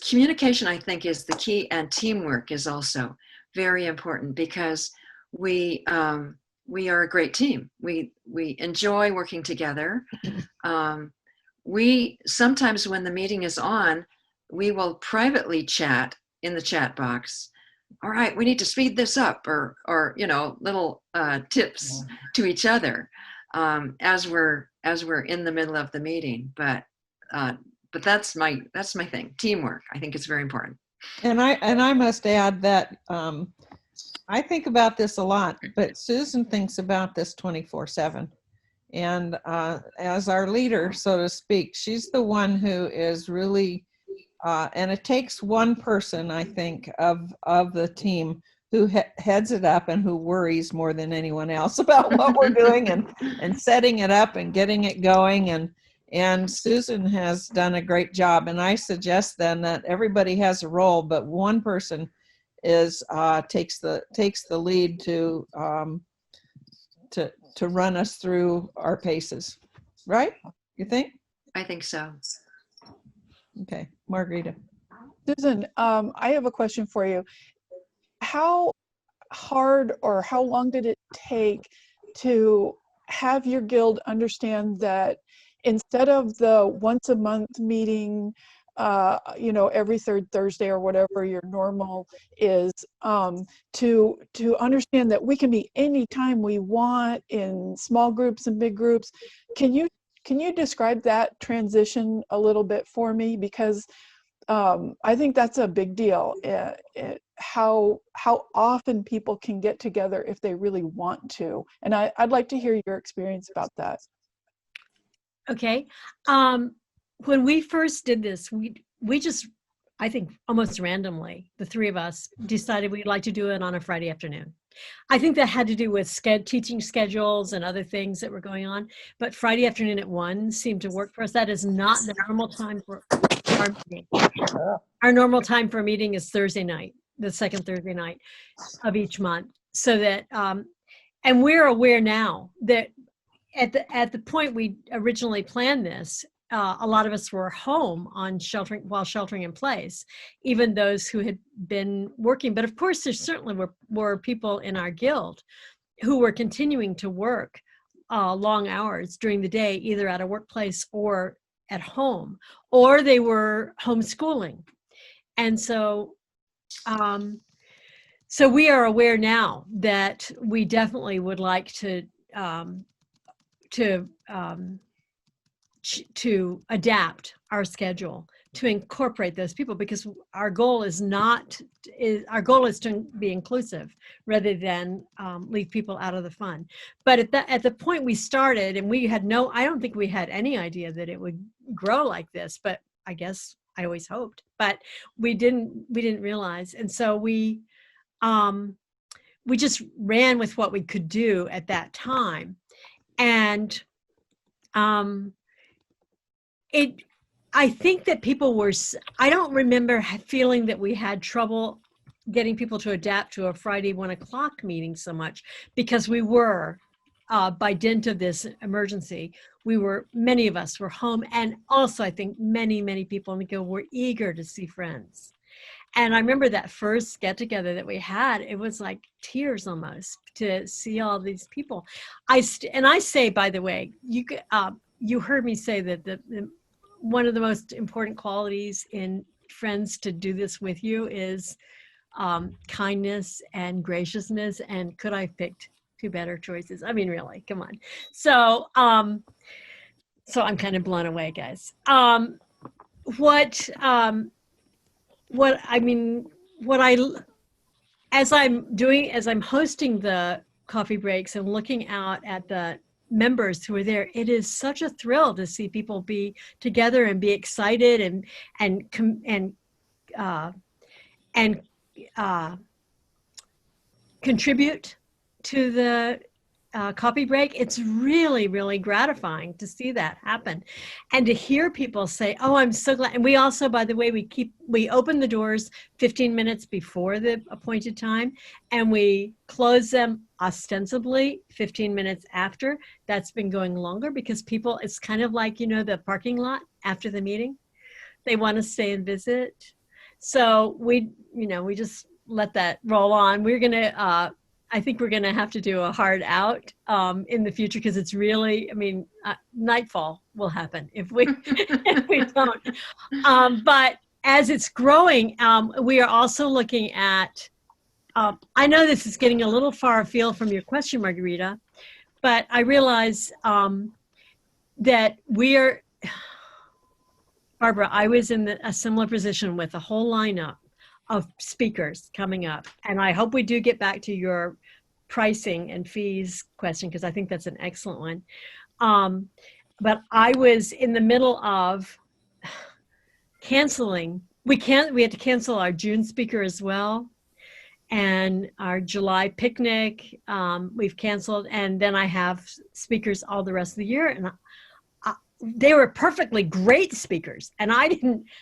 communication, I think, is the key, and teamwork is also very important, because we are a great team. We enjoy working together. We sometimes, when the meeting is on, we will privately chat in the chat box all right, we need to speed this up, or little tips to each other as we're in the middle of the meeting. But that's my thing. Teamwork. I think it's very important. And I must add that I think about this a lot, but Susan thinks about this 24/7. And as our leader, so to speak, she's the one who is really, and it takes one person, I think, of the team who heads it up and who worries more than anyone else about what we're doing and setting it up and getting it going. And Susan has done a great job. And I suggest then that everybody has a role, but one person takes the lead to run us through our paces, right? You think? I think so. Okay, Margarita. Susan, I have a question for you. How hard or how long did it take to have your guild understand that instead of the once a month meeting, every third Thursday or whatever your normal is, to understand that we can be anytime we want in small groups and big groups? Can you describe that transition a little bit for me? Because I think that's a big deal. How often people can get together if they really want to, and I'd like to hear your experience about that. Okay. When we first did this, we just, I think almost randomly, the three of us decided we'd like to do it on a Friday afternoon. I think that had to do with teaching schedules and other things that were going on, but Friday afternoon at 1 seemed to work for us. That is not the normal time for our meeting. Our normal time for a meeting is Thursday night, the second Thursday night of each month. So that, and we're aware now that at the point we originally planned this, a lot of us were home while sheltering in place, even those who had been working. But of course, there certainly were people in our guild who were continuing to work long hours during the day, either at a workplace or at home, or they were homeschooling. And so, so we are aware now that we definitely would like to adapt our schedule to incorporate those people, because our goal is to be inclusive rather than leave people out of the fun. But at the point we started, and I don't think we had any idea that it would grow like this, but I guess I always hoped, but we didn't realize. And so we just ran with what we could do at that time. And I think that people I don't remember feeling that we had trouble getting people to adapt to a Friday 1 o'clock meeting so much, because we were, by dint of this emergency, many of us were home. And also I think many, many people in the guild were eager to see friends. And I remember that first get together that we had, it was like tears almost to see all these people. I say, by the way, you heard me say that one of the most important qualities in friends to do this with you is kindness and graciousness. And could I have picked two better choices? I mean, really, come on. So so I'm kind of blown away, guys. As I'm hosting the coffee breaks and looking out at the members who are there, it is such a thrill to see people be together and be excited and contribute to the coffee break. It's really, really gratifying to see that happen, and to hear people say, "Oh, I'm so glad." And we also, by the way, we open the doors 15 minutes before the appointed time, and we close them ostensibly 15 minutes after. That's been going longer because people, it's kind of like, the parking lot after the meeting. They want to stay and visit. So we just let that roll on. I think we're going to have to do a hard out in the future, because it's really, nightfall will happen if we don't. But as it's growing, we are also looking at I know this is getting a little far afield from your question, Margarita, but I realize that Barbara, I was in a similar position with a whole lineup of speakers coming up. And I hope we do get back to your pricing and fees question, because I think that's an excellent one. But I was in the middle of canceling. We had to cancel our June speaker as well. And our July picnic, we've canceled. And then I have speakers all the rest of the year. And they were perfectly great speakers. And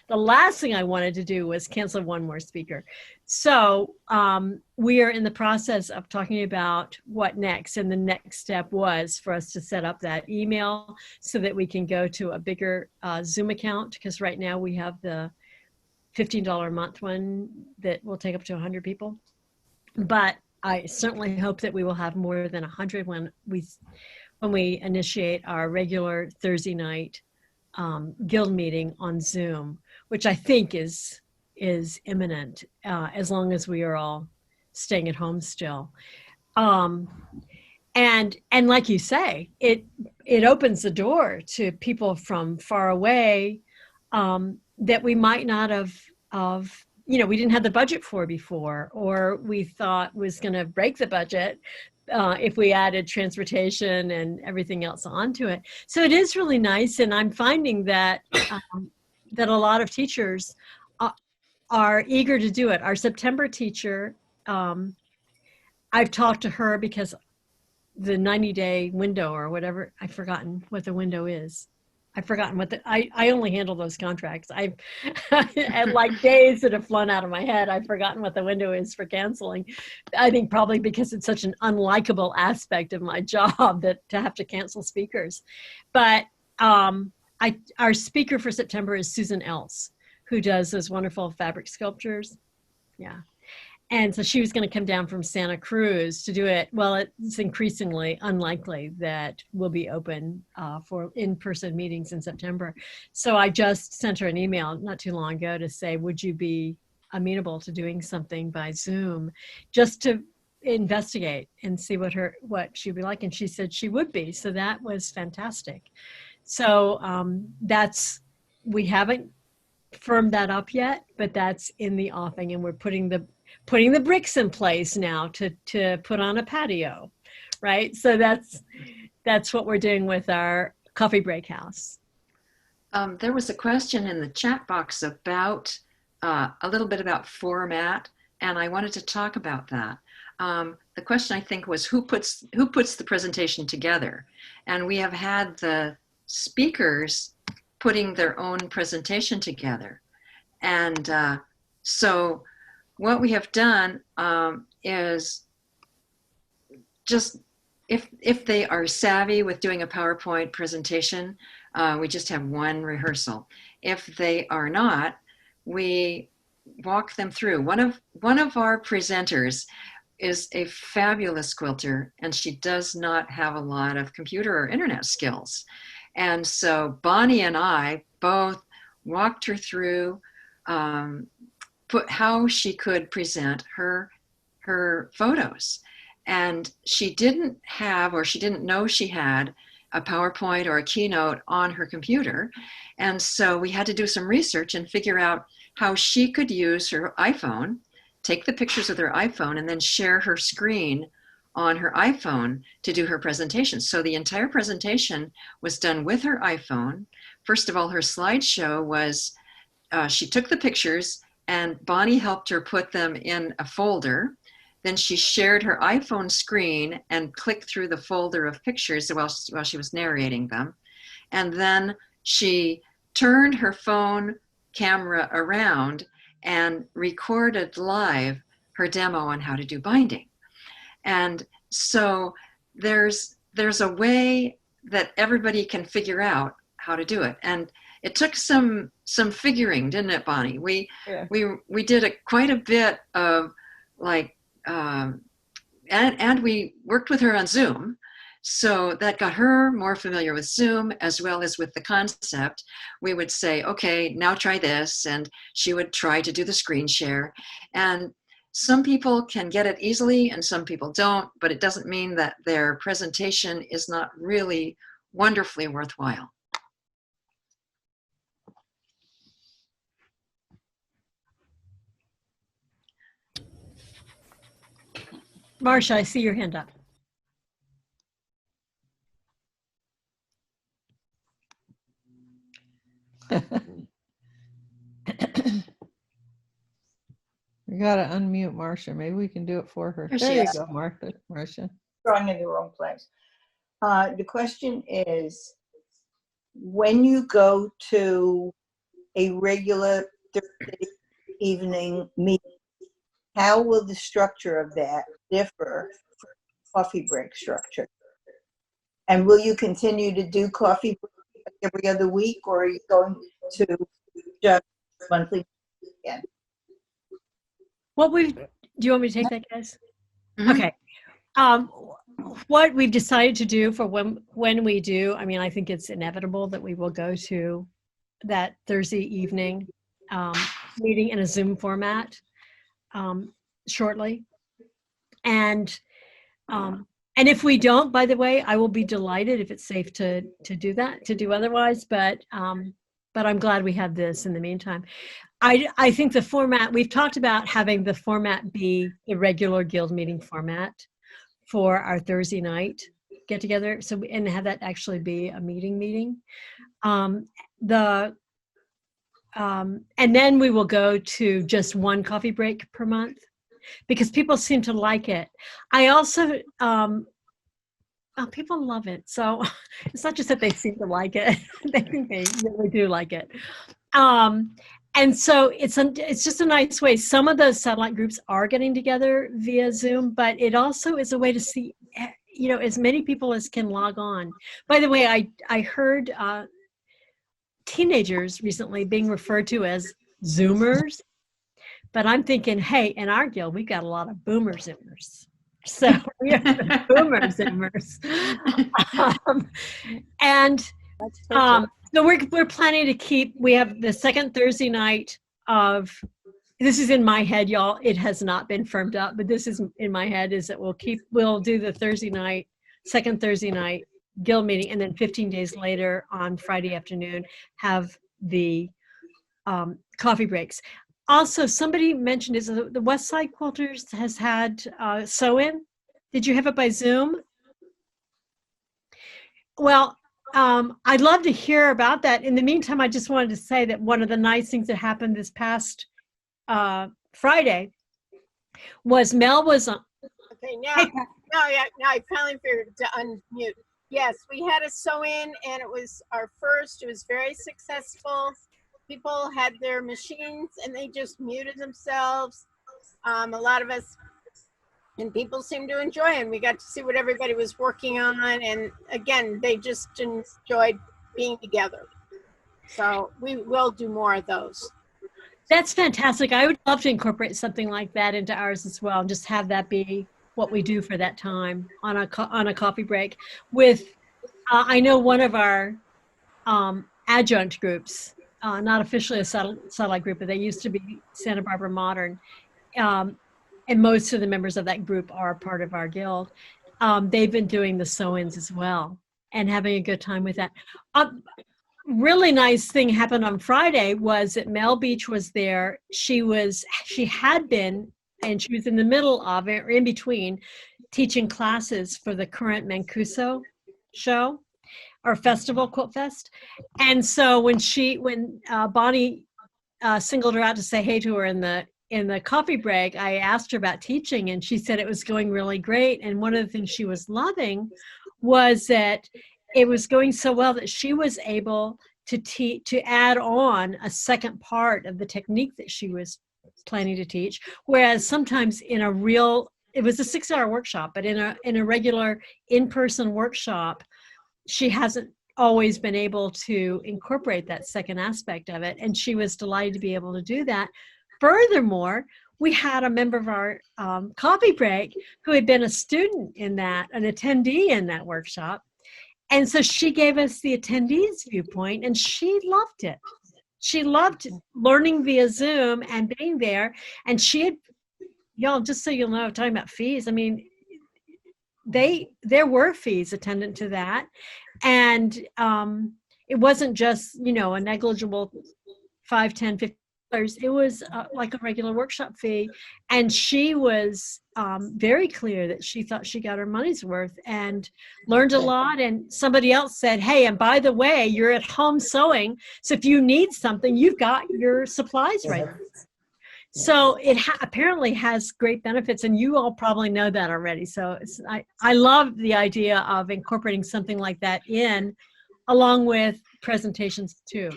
the last thing I wanted to do was cancel one more speaker. So we are in the process of talking about what next. And the next step was for us to set up that email so that we can go to a bigger Zoom account, because right now we have the $15 a month one that will take up to 100 people. But I certainly hope that we will have more than 100 when we initiate our regular Thursday night guild meeting on Zoom, which I think is imminent, as long as we are all staying at home still. And like you say, it opens the door to people from far away that we might not have we didn't have the budget for before, or we thought was going to break the budget if we added transportation and everything else onto it. So it is really nice. And I'm finding that that a lot of teachers are eager to do it. Our September teacher, I've talked to her because the 90-day window or whatever, I've forgotten what the window is. I've forgotten what I only handle those contracts. And like days that have flown out of my head, I've forgotten what the window is for canceling. I think probably because it's such an unlikable aspect of my job that to have to cancel speakers. But our speaker for September is Susan Else, who does those wonderful fabric sculptures. Yeah. And so she was going to come down from Santa Cruz to do it. Well, it's increasingly unlikely that we'll be open for in-person meetings in September. So I just sent her an email not too long ago to say, would you be amenable to doing something by Zoom just to investigate and see what she'd be like? And she said she would be. So that was fantastic. So we haven't firmed that up yet, but that's in the offing, and we're putting the bricks in place now to put on a patio, right? So that's what we're doing with our coffee break house. There was a question in the chat box about a little bit about format, and I wanted to talk about that. The question I think was who puts the presentation together, and we have had the speakers putting their own presentation together, and so what we have done is just if they are savvy with doing a PowerPoint presentation, we just have one rehearsal. If they are not, we walk them through. One of our presenters is a fabulous quilter, and she does not have a lot of computer or internet skills. And so Bonnie and I both walked her through how she could present her photos. And she didn't have, or she didn't know she had a PowerPoint or a Keynote on her computer. And so we had to do some research and figure out how she could use her iPhone, take the pictures with her iPhone, and then share her screen on her iPhone to do her presentation. So the entire presentation was done with her iPhone. First of all, her slideshow was, she took the pictures and Bonnie helped her put them in a folder. Then she shared her iPhone screen and clicked through the folder of pictures while she was narrating them. And then she turned her phone camera around and recorded live her demo on how to do binding. And so there's a way that everybody can figure out how to do it. And it took some figuring, didn't it, Bonnie? We did quite a bit of like, and we worked with her on Zoom. So that got her more familiar with Zoom as well as with the concept. We would say, okay, now try this. And she would try to do the screen share. And Some people can get it easily and some people don't, but it doesn't mean that their presentation is not really wonderfully worthwhile. Marcia, I see your hand up. We gotta unmute Marcia. Maybe we can do it for her. There she There you is. go, Marcia. Drawing in the wrong place. The question is, when you go to a regular Thursday evening meeting, how will the structure of that differ from coffee break structure? And will you continue to do coffee break every other week, or are you going to just monthly again? Do you want me to take that, guys? Mhm. Okay. What we've decided to do for when we do, I mean, I think it's inevitable that we will go to that Thursday evening meeting in a Zoom format shortly. And if we don't, by the way, I will be delighted if it's safe to do that, to do otherwise, but I'm glad we have this in the meantime. I think the format, we've talked about having the format be a regular guild meeting format for our Thursday night get together. So, and have that actually be a meeting. And then we will go to just one coffee break per month because people seem to like it. I also, people love it. So it's not just that they seem to like it. They think they really do like it. And so it's just a nice way. Some of those satellite groups are getting together via Zoom, but it also is a way to see, as many people as can log on. By the way, I heard teenagers recently being referred to as Zoomers, but I'm thinking, hey, in our guild, we've got a lot of boomer Zoomers. So we are the boomer Zoomers. So we're planning to keep, we have the second Thursday night of, this is in my head, y'all, it has not been firmed up, but this is in my head, is that we'll do the second Thursday night guild meeting, and then 15 days later on Friday afternoon, have the coffee breaks. Also, somebody mentioned the West Side Quilters has had sew-in. Did you have it by Zoom? Well, I'd love to hear about that. In the meantime, I just wanted to say that one of the nice things that happened this past Friday was Mel was on. Okay, now I finally figured to unmute. Yes, we had a sew-in and it was our first. It was very successful. People had their machines and they just muted themselves. A lot of us, and people seemed to enjoy it. And we got to see what everybody was working on. And again, they just enjoyed being together. So we will do more of those. That's fantastic. I would love to incorporate something like that into ours as well. Just have that be what we do for that time on a coffee break. With, I know one of our adjunct groups, not officially a satellite group, but they used to be Santa Barbara Modern. And most of the members of that group are part of our guild. They've been doing the sew-ins as well and having a good time with that. Really nice thing happened on Friday was that Mel Beach was there. She had been, and she was in the middle of it, or in between, teaching classes for the current Mancuso show or festival, Quilt Fest. And so when Bonnie singled her out to say hey to her in the coffee break, I asked her about teaching, and she said it was going really great. And one of the things she was loving was that it was going so well that she was able to add on a second part of the technique that she was planning to teach. Whereas sometimes it was a 6-hour workshop, but in a regular in-person workshop, she hasn't always been able to incorporate that second aspect of it. And she was delighted to be able to do that. Furthermore, we had a member of our coffee break who had been a student in that, an attendee in that workshop. And so she gave us the attendees' viewpoint, and she loved it. She loved learning via Zoom and being there. And she had y'all, just so you'll know, talking about fees, I mean, there were fees attendant to that. And it wasn't just, you know, a negligible $5, $10, $50. It was like a regular workshop fee. And she was very clear that she thought she got her money's worth and learned a lot. And somebody else said, hey, and by the way, you're at home sewing. So if you need something, you've got your supplies right. So it apparently has great benefits, and you all probably know that already. So I love the idea of incorporating something like that in, along with presentations too.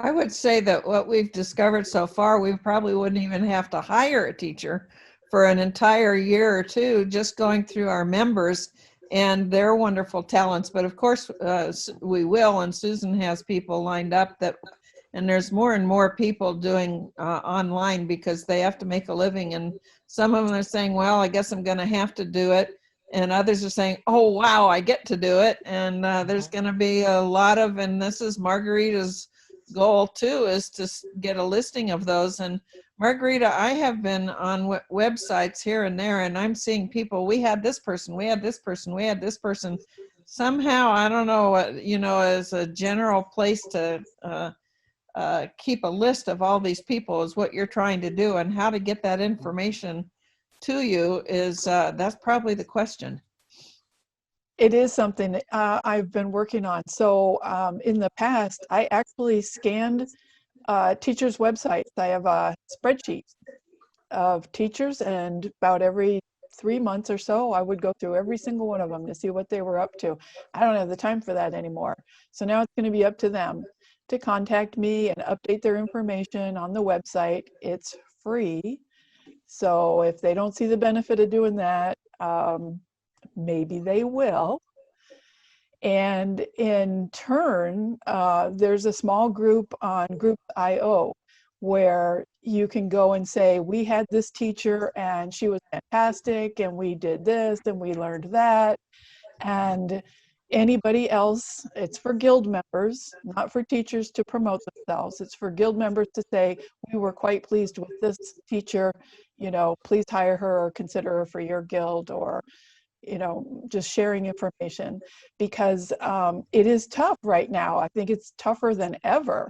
I would say that what we've discovered so far, we probably wouldn't even have to hire a teacher for an entire year or two, just going through our members and their wonderful talents. But of course, we will, and Susan has people lined up that, and there's more and more people doing online because they have to make a living. And some of them are saying, well, I guess I'm going to have to do it. And others are saying, oh, wow, I get to do it. And there's going to be a lot of, and this is Margarita's goal too, is to get a listing of those. And Margarita, I have been on websites here and there, and I'm seeing people, we had this person, we had this person, we had this person. Somehow, I don't know what, you know, as a general place to keep a list of all these people is what you're trying to do, and how to get that information to you is that's probably the question. It is something I've been working on. So in the past, I actually scanned teachers' websites. I have a spreadsheet of teachers, and about every 3 months or so, I would go through every single one of them to see what they were up to. I don't have the time for that anymore. So now it's going to be up to them to contact me and update their information on the website. It's free. So if they don't see the benefit of doing that, maybe they will. And in turn, there's a small group on Group.io where you can go and say, we had this teacher and she was fantastic, and we did this and we learned that. And anybody else, it's for guild members, not for teachers to promote themselves. It's for guild members to say, we were quite pleased with this teacher, you know, please hire her or consider her for your guild, or, you know, just sharing information, because it is tough right now. I think it's tougher than ever.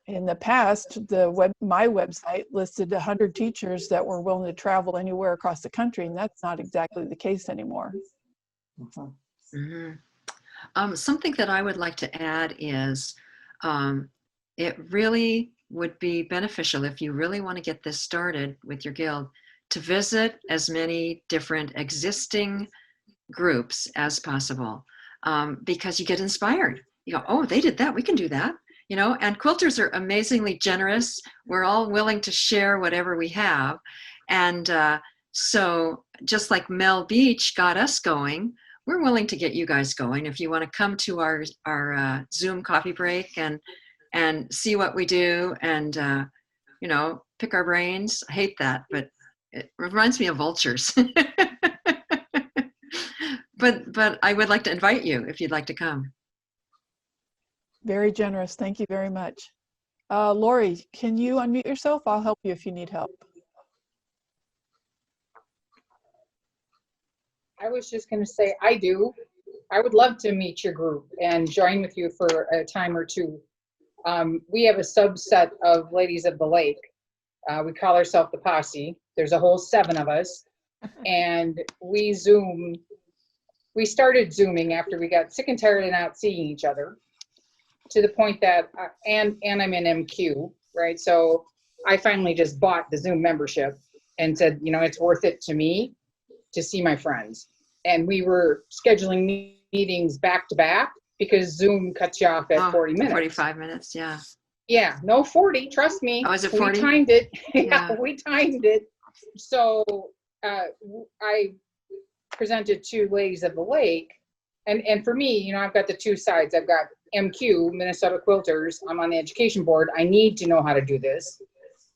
In the past, my website listed 100 teachers that were willing to travel anywhere across the country, and that's not exactly the case anymore. Mm-hmm. Something that I would like to add is it really would be beneficial, if you really want to get this started with your guild, to visit as many different existing groups as possible, because you get inspired. You go, oh, they did that, we can do that. You know, and quilters are amazingly generous. We're all willing to share whatever we have. And so just like Mel Beach got us going, we're willing to get you guys going. If you want to come to our Zoom coffee break and see what we do, and you know, pick our brains. I hate that, but it reminds me of vultures. But I would like to invite you if you'd like to come. Very generous. Thank you very much. Lori, can you unmute yourself? I'll help you if you need help. I was just going to say, I do. I would love to meet your group and join with you for a time or two. We have a subset of Ladies of the Lake. We call ourselves the Posse. There's a whole 7 of us. And we Zoom. We started Zooming after we got sick and tired of not seeing each other, to the point that, and I'm in MQ, right? So I finally just bought the Zoom membership and said, you know, it's worth it to me to see my friends. And we were scheduling meetings back to back because Zoom cuts you off at 40 minutes. 45 minutes, yeah. Yeah, no 40, trust me. Oh, is it 40? We timed it. Yeah, we timed it. So I presented to Ladies of the Lake. And for me, you know, I've got the 2 sides. I've got MQ, Minnesota Quilters. I'm on the education board. I need to know how to do this.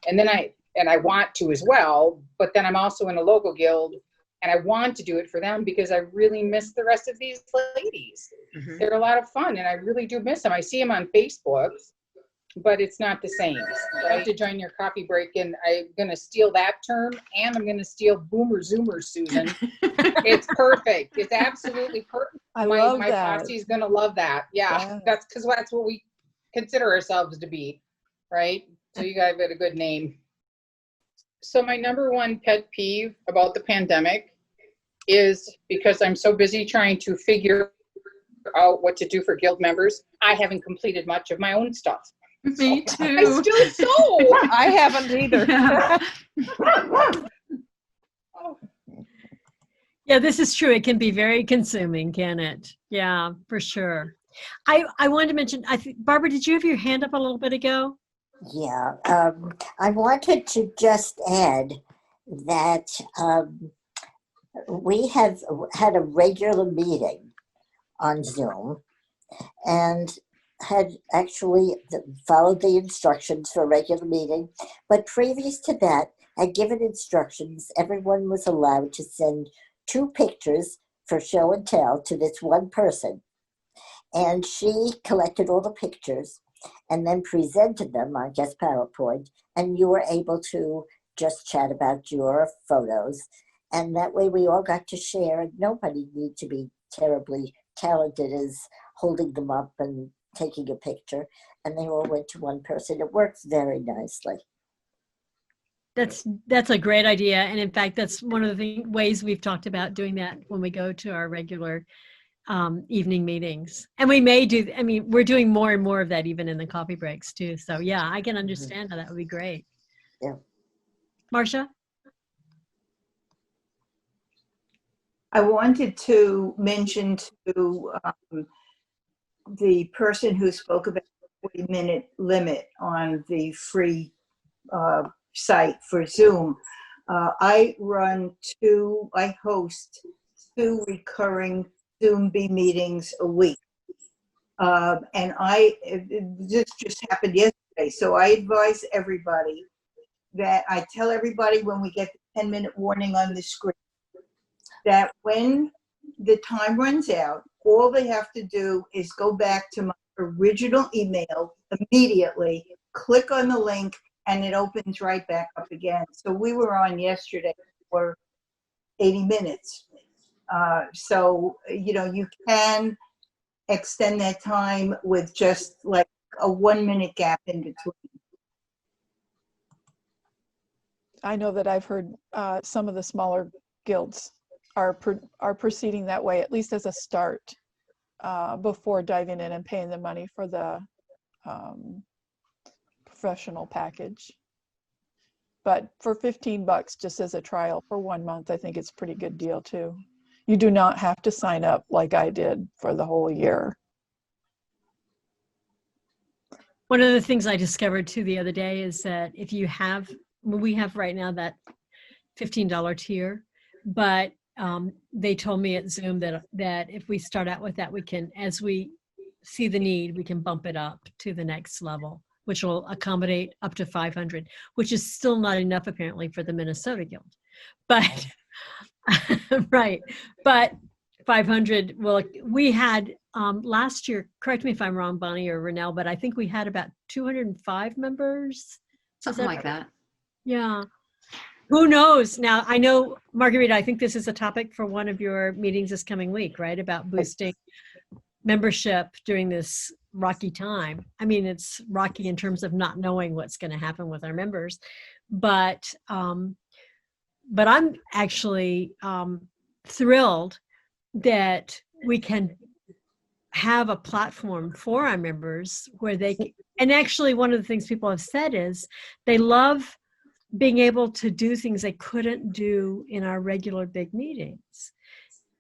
And then I want to as well, but then I'm also in a local guild, and I want to do it for them because I really miss the rest of these ladies. Mm-hmm. They're a lot of fun, and I really do miss them. I see them on Facebook. but it's not the same. So I have to join your coffee break, and I'm going to steal that term, and I'm going to steal boomer zoomer, Susan. It's perfect. It's absolutely perfect. I my love my that. posse is going to love that. Yeah, Yeah. that's because that's what we consider ourselves to be, right? So you guys got a good name. So my number one pet peeve about the pandemic is because I'm so busy trying to figure out what to do for guild members, I haven't completed much of my own stuff. Me too. I still sew. I haven't either. Yeah, this is true. It can be very consuming, can it? Yeah, for sure. I wanted to mention, Barbara, did you have your hand up a little bit ago? Yeah, I wanted to just add that we have had a regular meeting on Zoom and had actually followed the instructions for a regular meeting. But previous to that, had given instructions, everyone was allowed to send 2 pictures for show and tell to this one person. And she collected all the pictures and then presented them on just PowerPoint, and you were able to just chat about your photos. And that way we all got to share, and nobody needed to be terribly talented as holding them up and taking a picture. And they all went to one person. It works very nicely. That's a great idea. And in fact, that's one of the ways we've talked about doing that when we go to our regular evening meetings. And we may do, I mean, we're doing more and more of that even in the coffee breaks too. So yeah, I can understand how that would be great. Yeah. Marcia? I wanted to mention to the person who spoke about the 40-minute limit on the free site for Zoom. I host 2 recurring Zoom B meetings a week. And this just happened yesterday. So I advise everybody that I tell everybody when we get the 10-minute warning on the screen that when the time runs out, all they have to do is go back to my original email immediately, click on the link, and it opens right back up again. So we were on yesterday for 80 minutes. So, you know, you can extend that time with just like a 1-minute gap in between. I know that I've heard some of the smaller guilds are proceeding that way, at least as a start, before diving in and paying the money for the professional package. But for $15 just as a trial for 1 month, I think it's a pretty good deal too. You do not have to sign up like I did for the whole year. One of the things I discovered too the other day is that if you have, we have right now that $15 tier, but they told me at Zoom that if we start out with that, we can, as we see the need, we can bump it up to the next level, which will accommodate up to 500, which is still not enough apparently for the Minnesota Guild. But, right, but 500, well, we had last year, correct me if I'm wrong, Bonnie or Renelle, but I think we had about 205 members. Something like that. Yeah. Who knows? Now, I know, Margarita, I think this is a topic for one of your meetings this coming week, right? About boosting membership during this rocky time. I mean, it's rocky in terms of not knowing what's going to happen with our members, but I'm actually thrilled that we can have a platform for our members where they can, and actually one of the things people have said is they love being able to do things they couldn't do in our regular big meetings.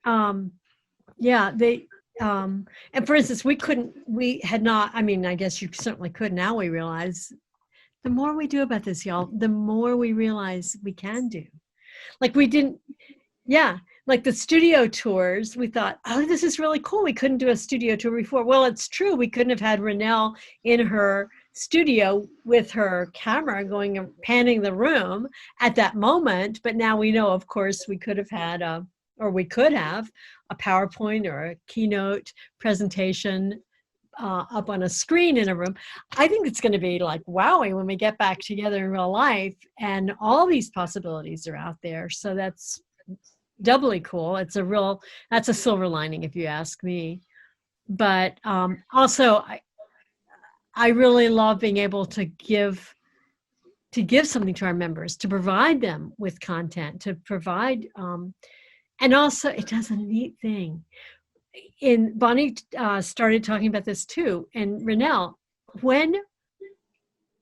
Yeah, they, and for instance, we had not, I mean, I guess you certainly could now, we realize the more we do about this, y'all, the more we realize we can do. Like we didn't, yeah, like the studio tours, we thought, oh, this is really cool. We couldn't do a studio tour before. Well, it's true. We couldn't have had Renelle in her studio with her camera going and panning the room at that moment. But now we know, of course, we could have had we could have a PowerPoint or a keynote presentation up on a screen in a room. I think it's going to be like wowie when we get back together in real life, and all these possibilities are out there. So that's doubly cool. That's a silver lining if you ask me. But also I really love being able to give something to our members, to provide them with content, to provide, and also it does a neat thing. Bonnie started talking about this too, and Renelle, when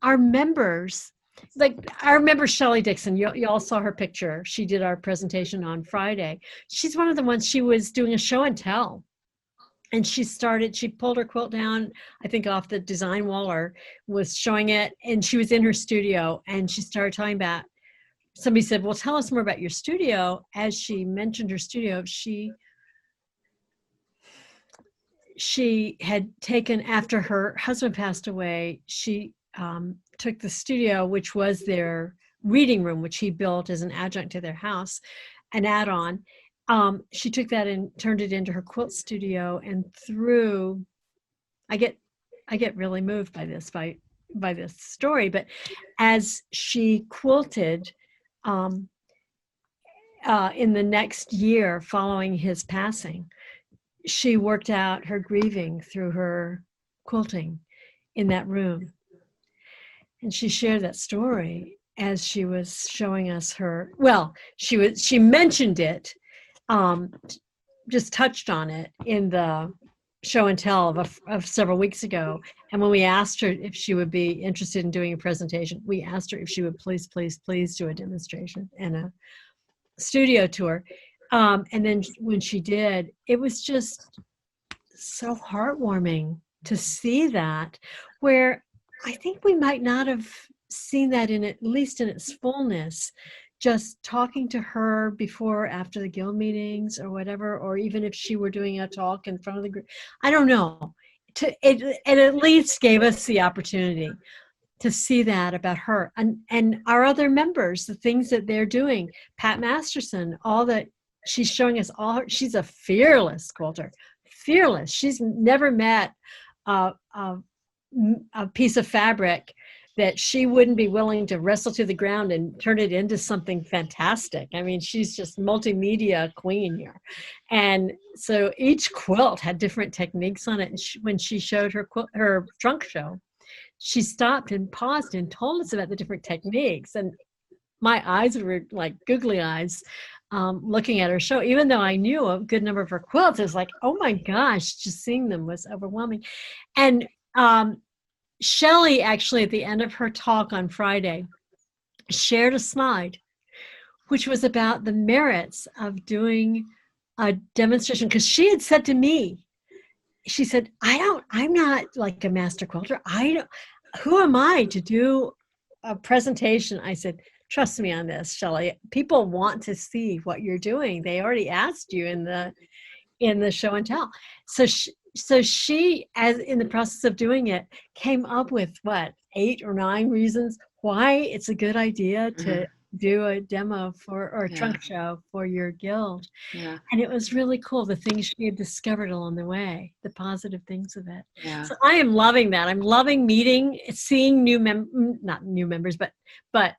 our members, like our member Shelley Dixon, you all saw her picture. She did our presentation on Friday. She's one of the ones, she was doing a show and tell. And she pulled her quilt down, I think off the design wall, or was showing it. And she was in her studio and she started talking about, somebody said, well, tell us more about your studio. As she mentioned her studio, she had taken, after her husband passed away, she took the studio, which was their reading room, which he built as an adjunct to their house, an add-on. She took that and turned it into her quilt studio. And I get really moved by this story, but as she quilted in the next year following his passing, she worked out her grieving through her quilting in that room. And she shared that story as she was showing us she mentioned it, just touched on it in the show and tell of several weeks ago. And when we asked her if she would be interested in doing a presentation, we asked her if she would please do a demonstration and a studio tour. And then when she did, it was just so heartwarming to see that, where I think we might not have seen that at least in its fullness, just talking to her before or after the guild meetings or whatever, or even if she were doing a talk in front of the group. I don't know. It at least gave us the opportunity to see that about her and our other members, the things that they're doing. Pat Masterson, all that she's showing us, she's a fearless quilter, fearless. She's never met a piece of fabric that she wouldn't be willing to wrestle to the ground and turn it into something fantastic. I mean, she's just multimedia queen here. And so each quilt had different techniques on it. And when she showed her trunk show, she stopped and paused and told us about the different techniques. And my eyes were like googly eyes looking at her show. Even though I knew a good number of her quilts, I was like, oh my gosh, just seeing them was overwhelming. And Shelley actually, at the end of her talk on Friday, shared a slide, which was about the merits of doing a demonstration. Because she had said to me, she said, I'm not like a master quilter. Who am I to do a presentation? I said, trust me on this, Shelley. People want to see what you're doing. They already asked you in the show and tell. So she, as in the process of doing it, came up with 8 or 9 reasons why it's a good idea to do a demo or a trunk show for your guild. Yeah. And it was really cool, the things she had discovered along the way, the positive things of it. Yeah. So I am loving that. I'm loving seeing not new members, but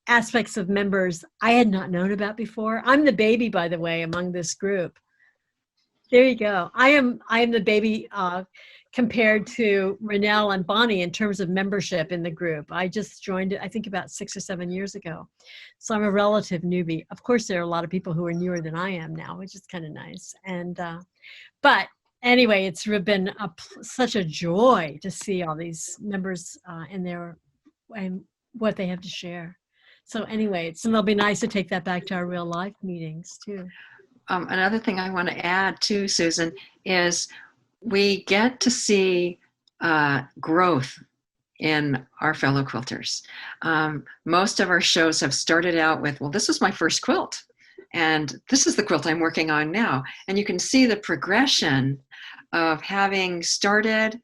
aspects of members I had not known about before. I'm the baby, by the way, among this group. There you go. I am the baby compared to Renelle and Bonnie in terms of membership in the group. I just joined it, I think, about 6 or 7 years ago. So I'm a relative newbie. Of course, there are a lot of people who are newer than I am now, which is kind of nice. And but anyway, it's been such a joy to see all these members and what they have to share. So anyway, it'll be nice to take that back to our real life meetings too. Another thing I want to add too, Susan, is we get to see growth in our fellow quilters. Most of our shows have started out with, well, this was my first quilt, and this is the quilt I'm working on now. And you can see the progression of having started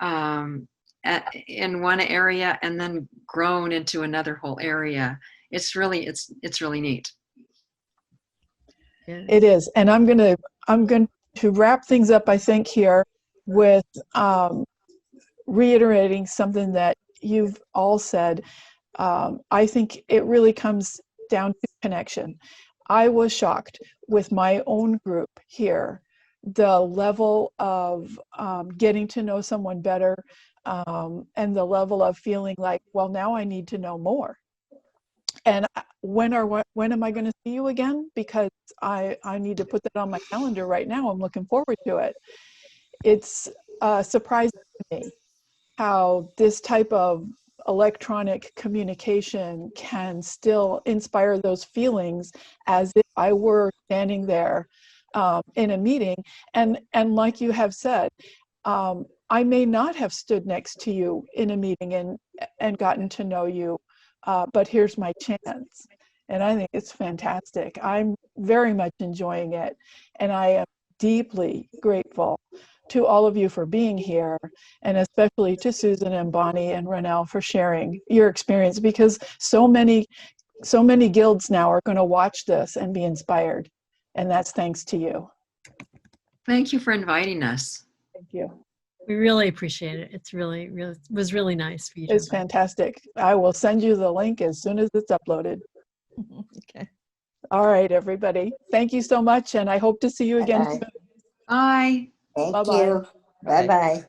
in one area and then grown into another whole area. It's really neat. It is. And I'm going to wrap things up, I think, here. with reiterating something that you've all said. I think it really comes down to connection. I was shocked with my own group here, the level of getting to know someone better, and the level of feeling like, well, now I need to know more. And when am I going to see you again? Because I need to put that on my calendar right now. I'm looking forward to it. It's surprising to me how this type of electronic communication can still inspire those feelings as if I were standing there in a meeting. And like you have said, I may not have stood next to you in a meeting and gotten to know you, but here's my chance. And I think it's fantastic. I'm very much enjoying it. And I am deeply grateful to all of you for being here, and especially to Susan and Bonnie and Ronelle for sharing your experience, because so many guilds now are going to watch this and be inspired. And that's thanks to you. Thank you for inviting us. Thank you. We really appreciate it. It's really, it was really nice for you. It's fantastic. I will send you the link as soon as it's uploaded. Okay. All right, everybody. Thank you so much, and I hope to see you again soon. Bye. Thank Bye-bye. you. Bye-bye.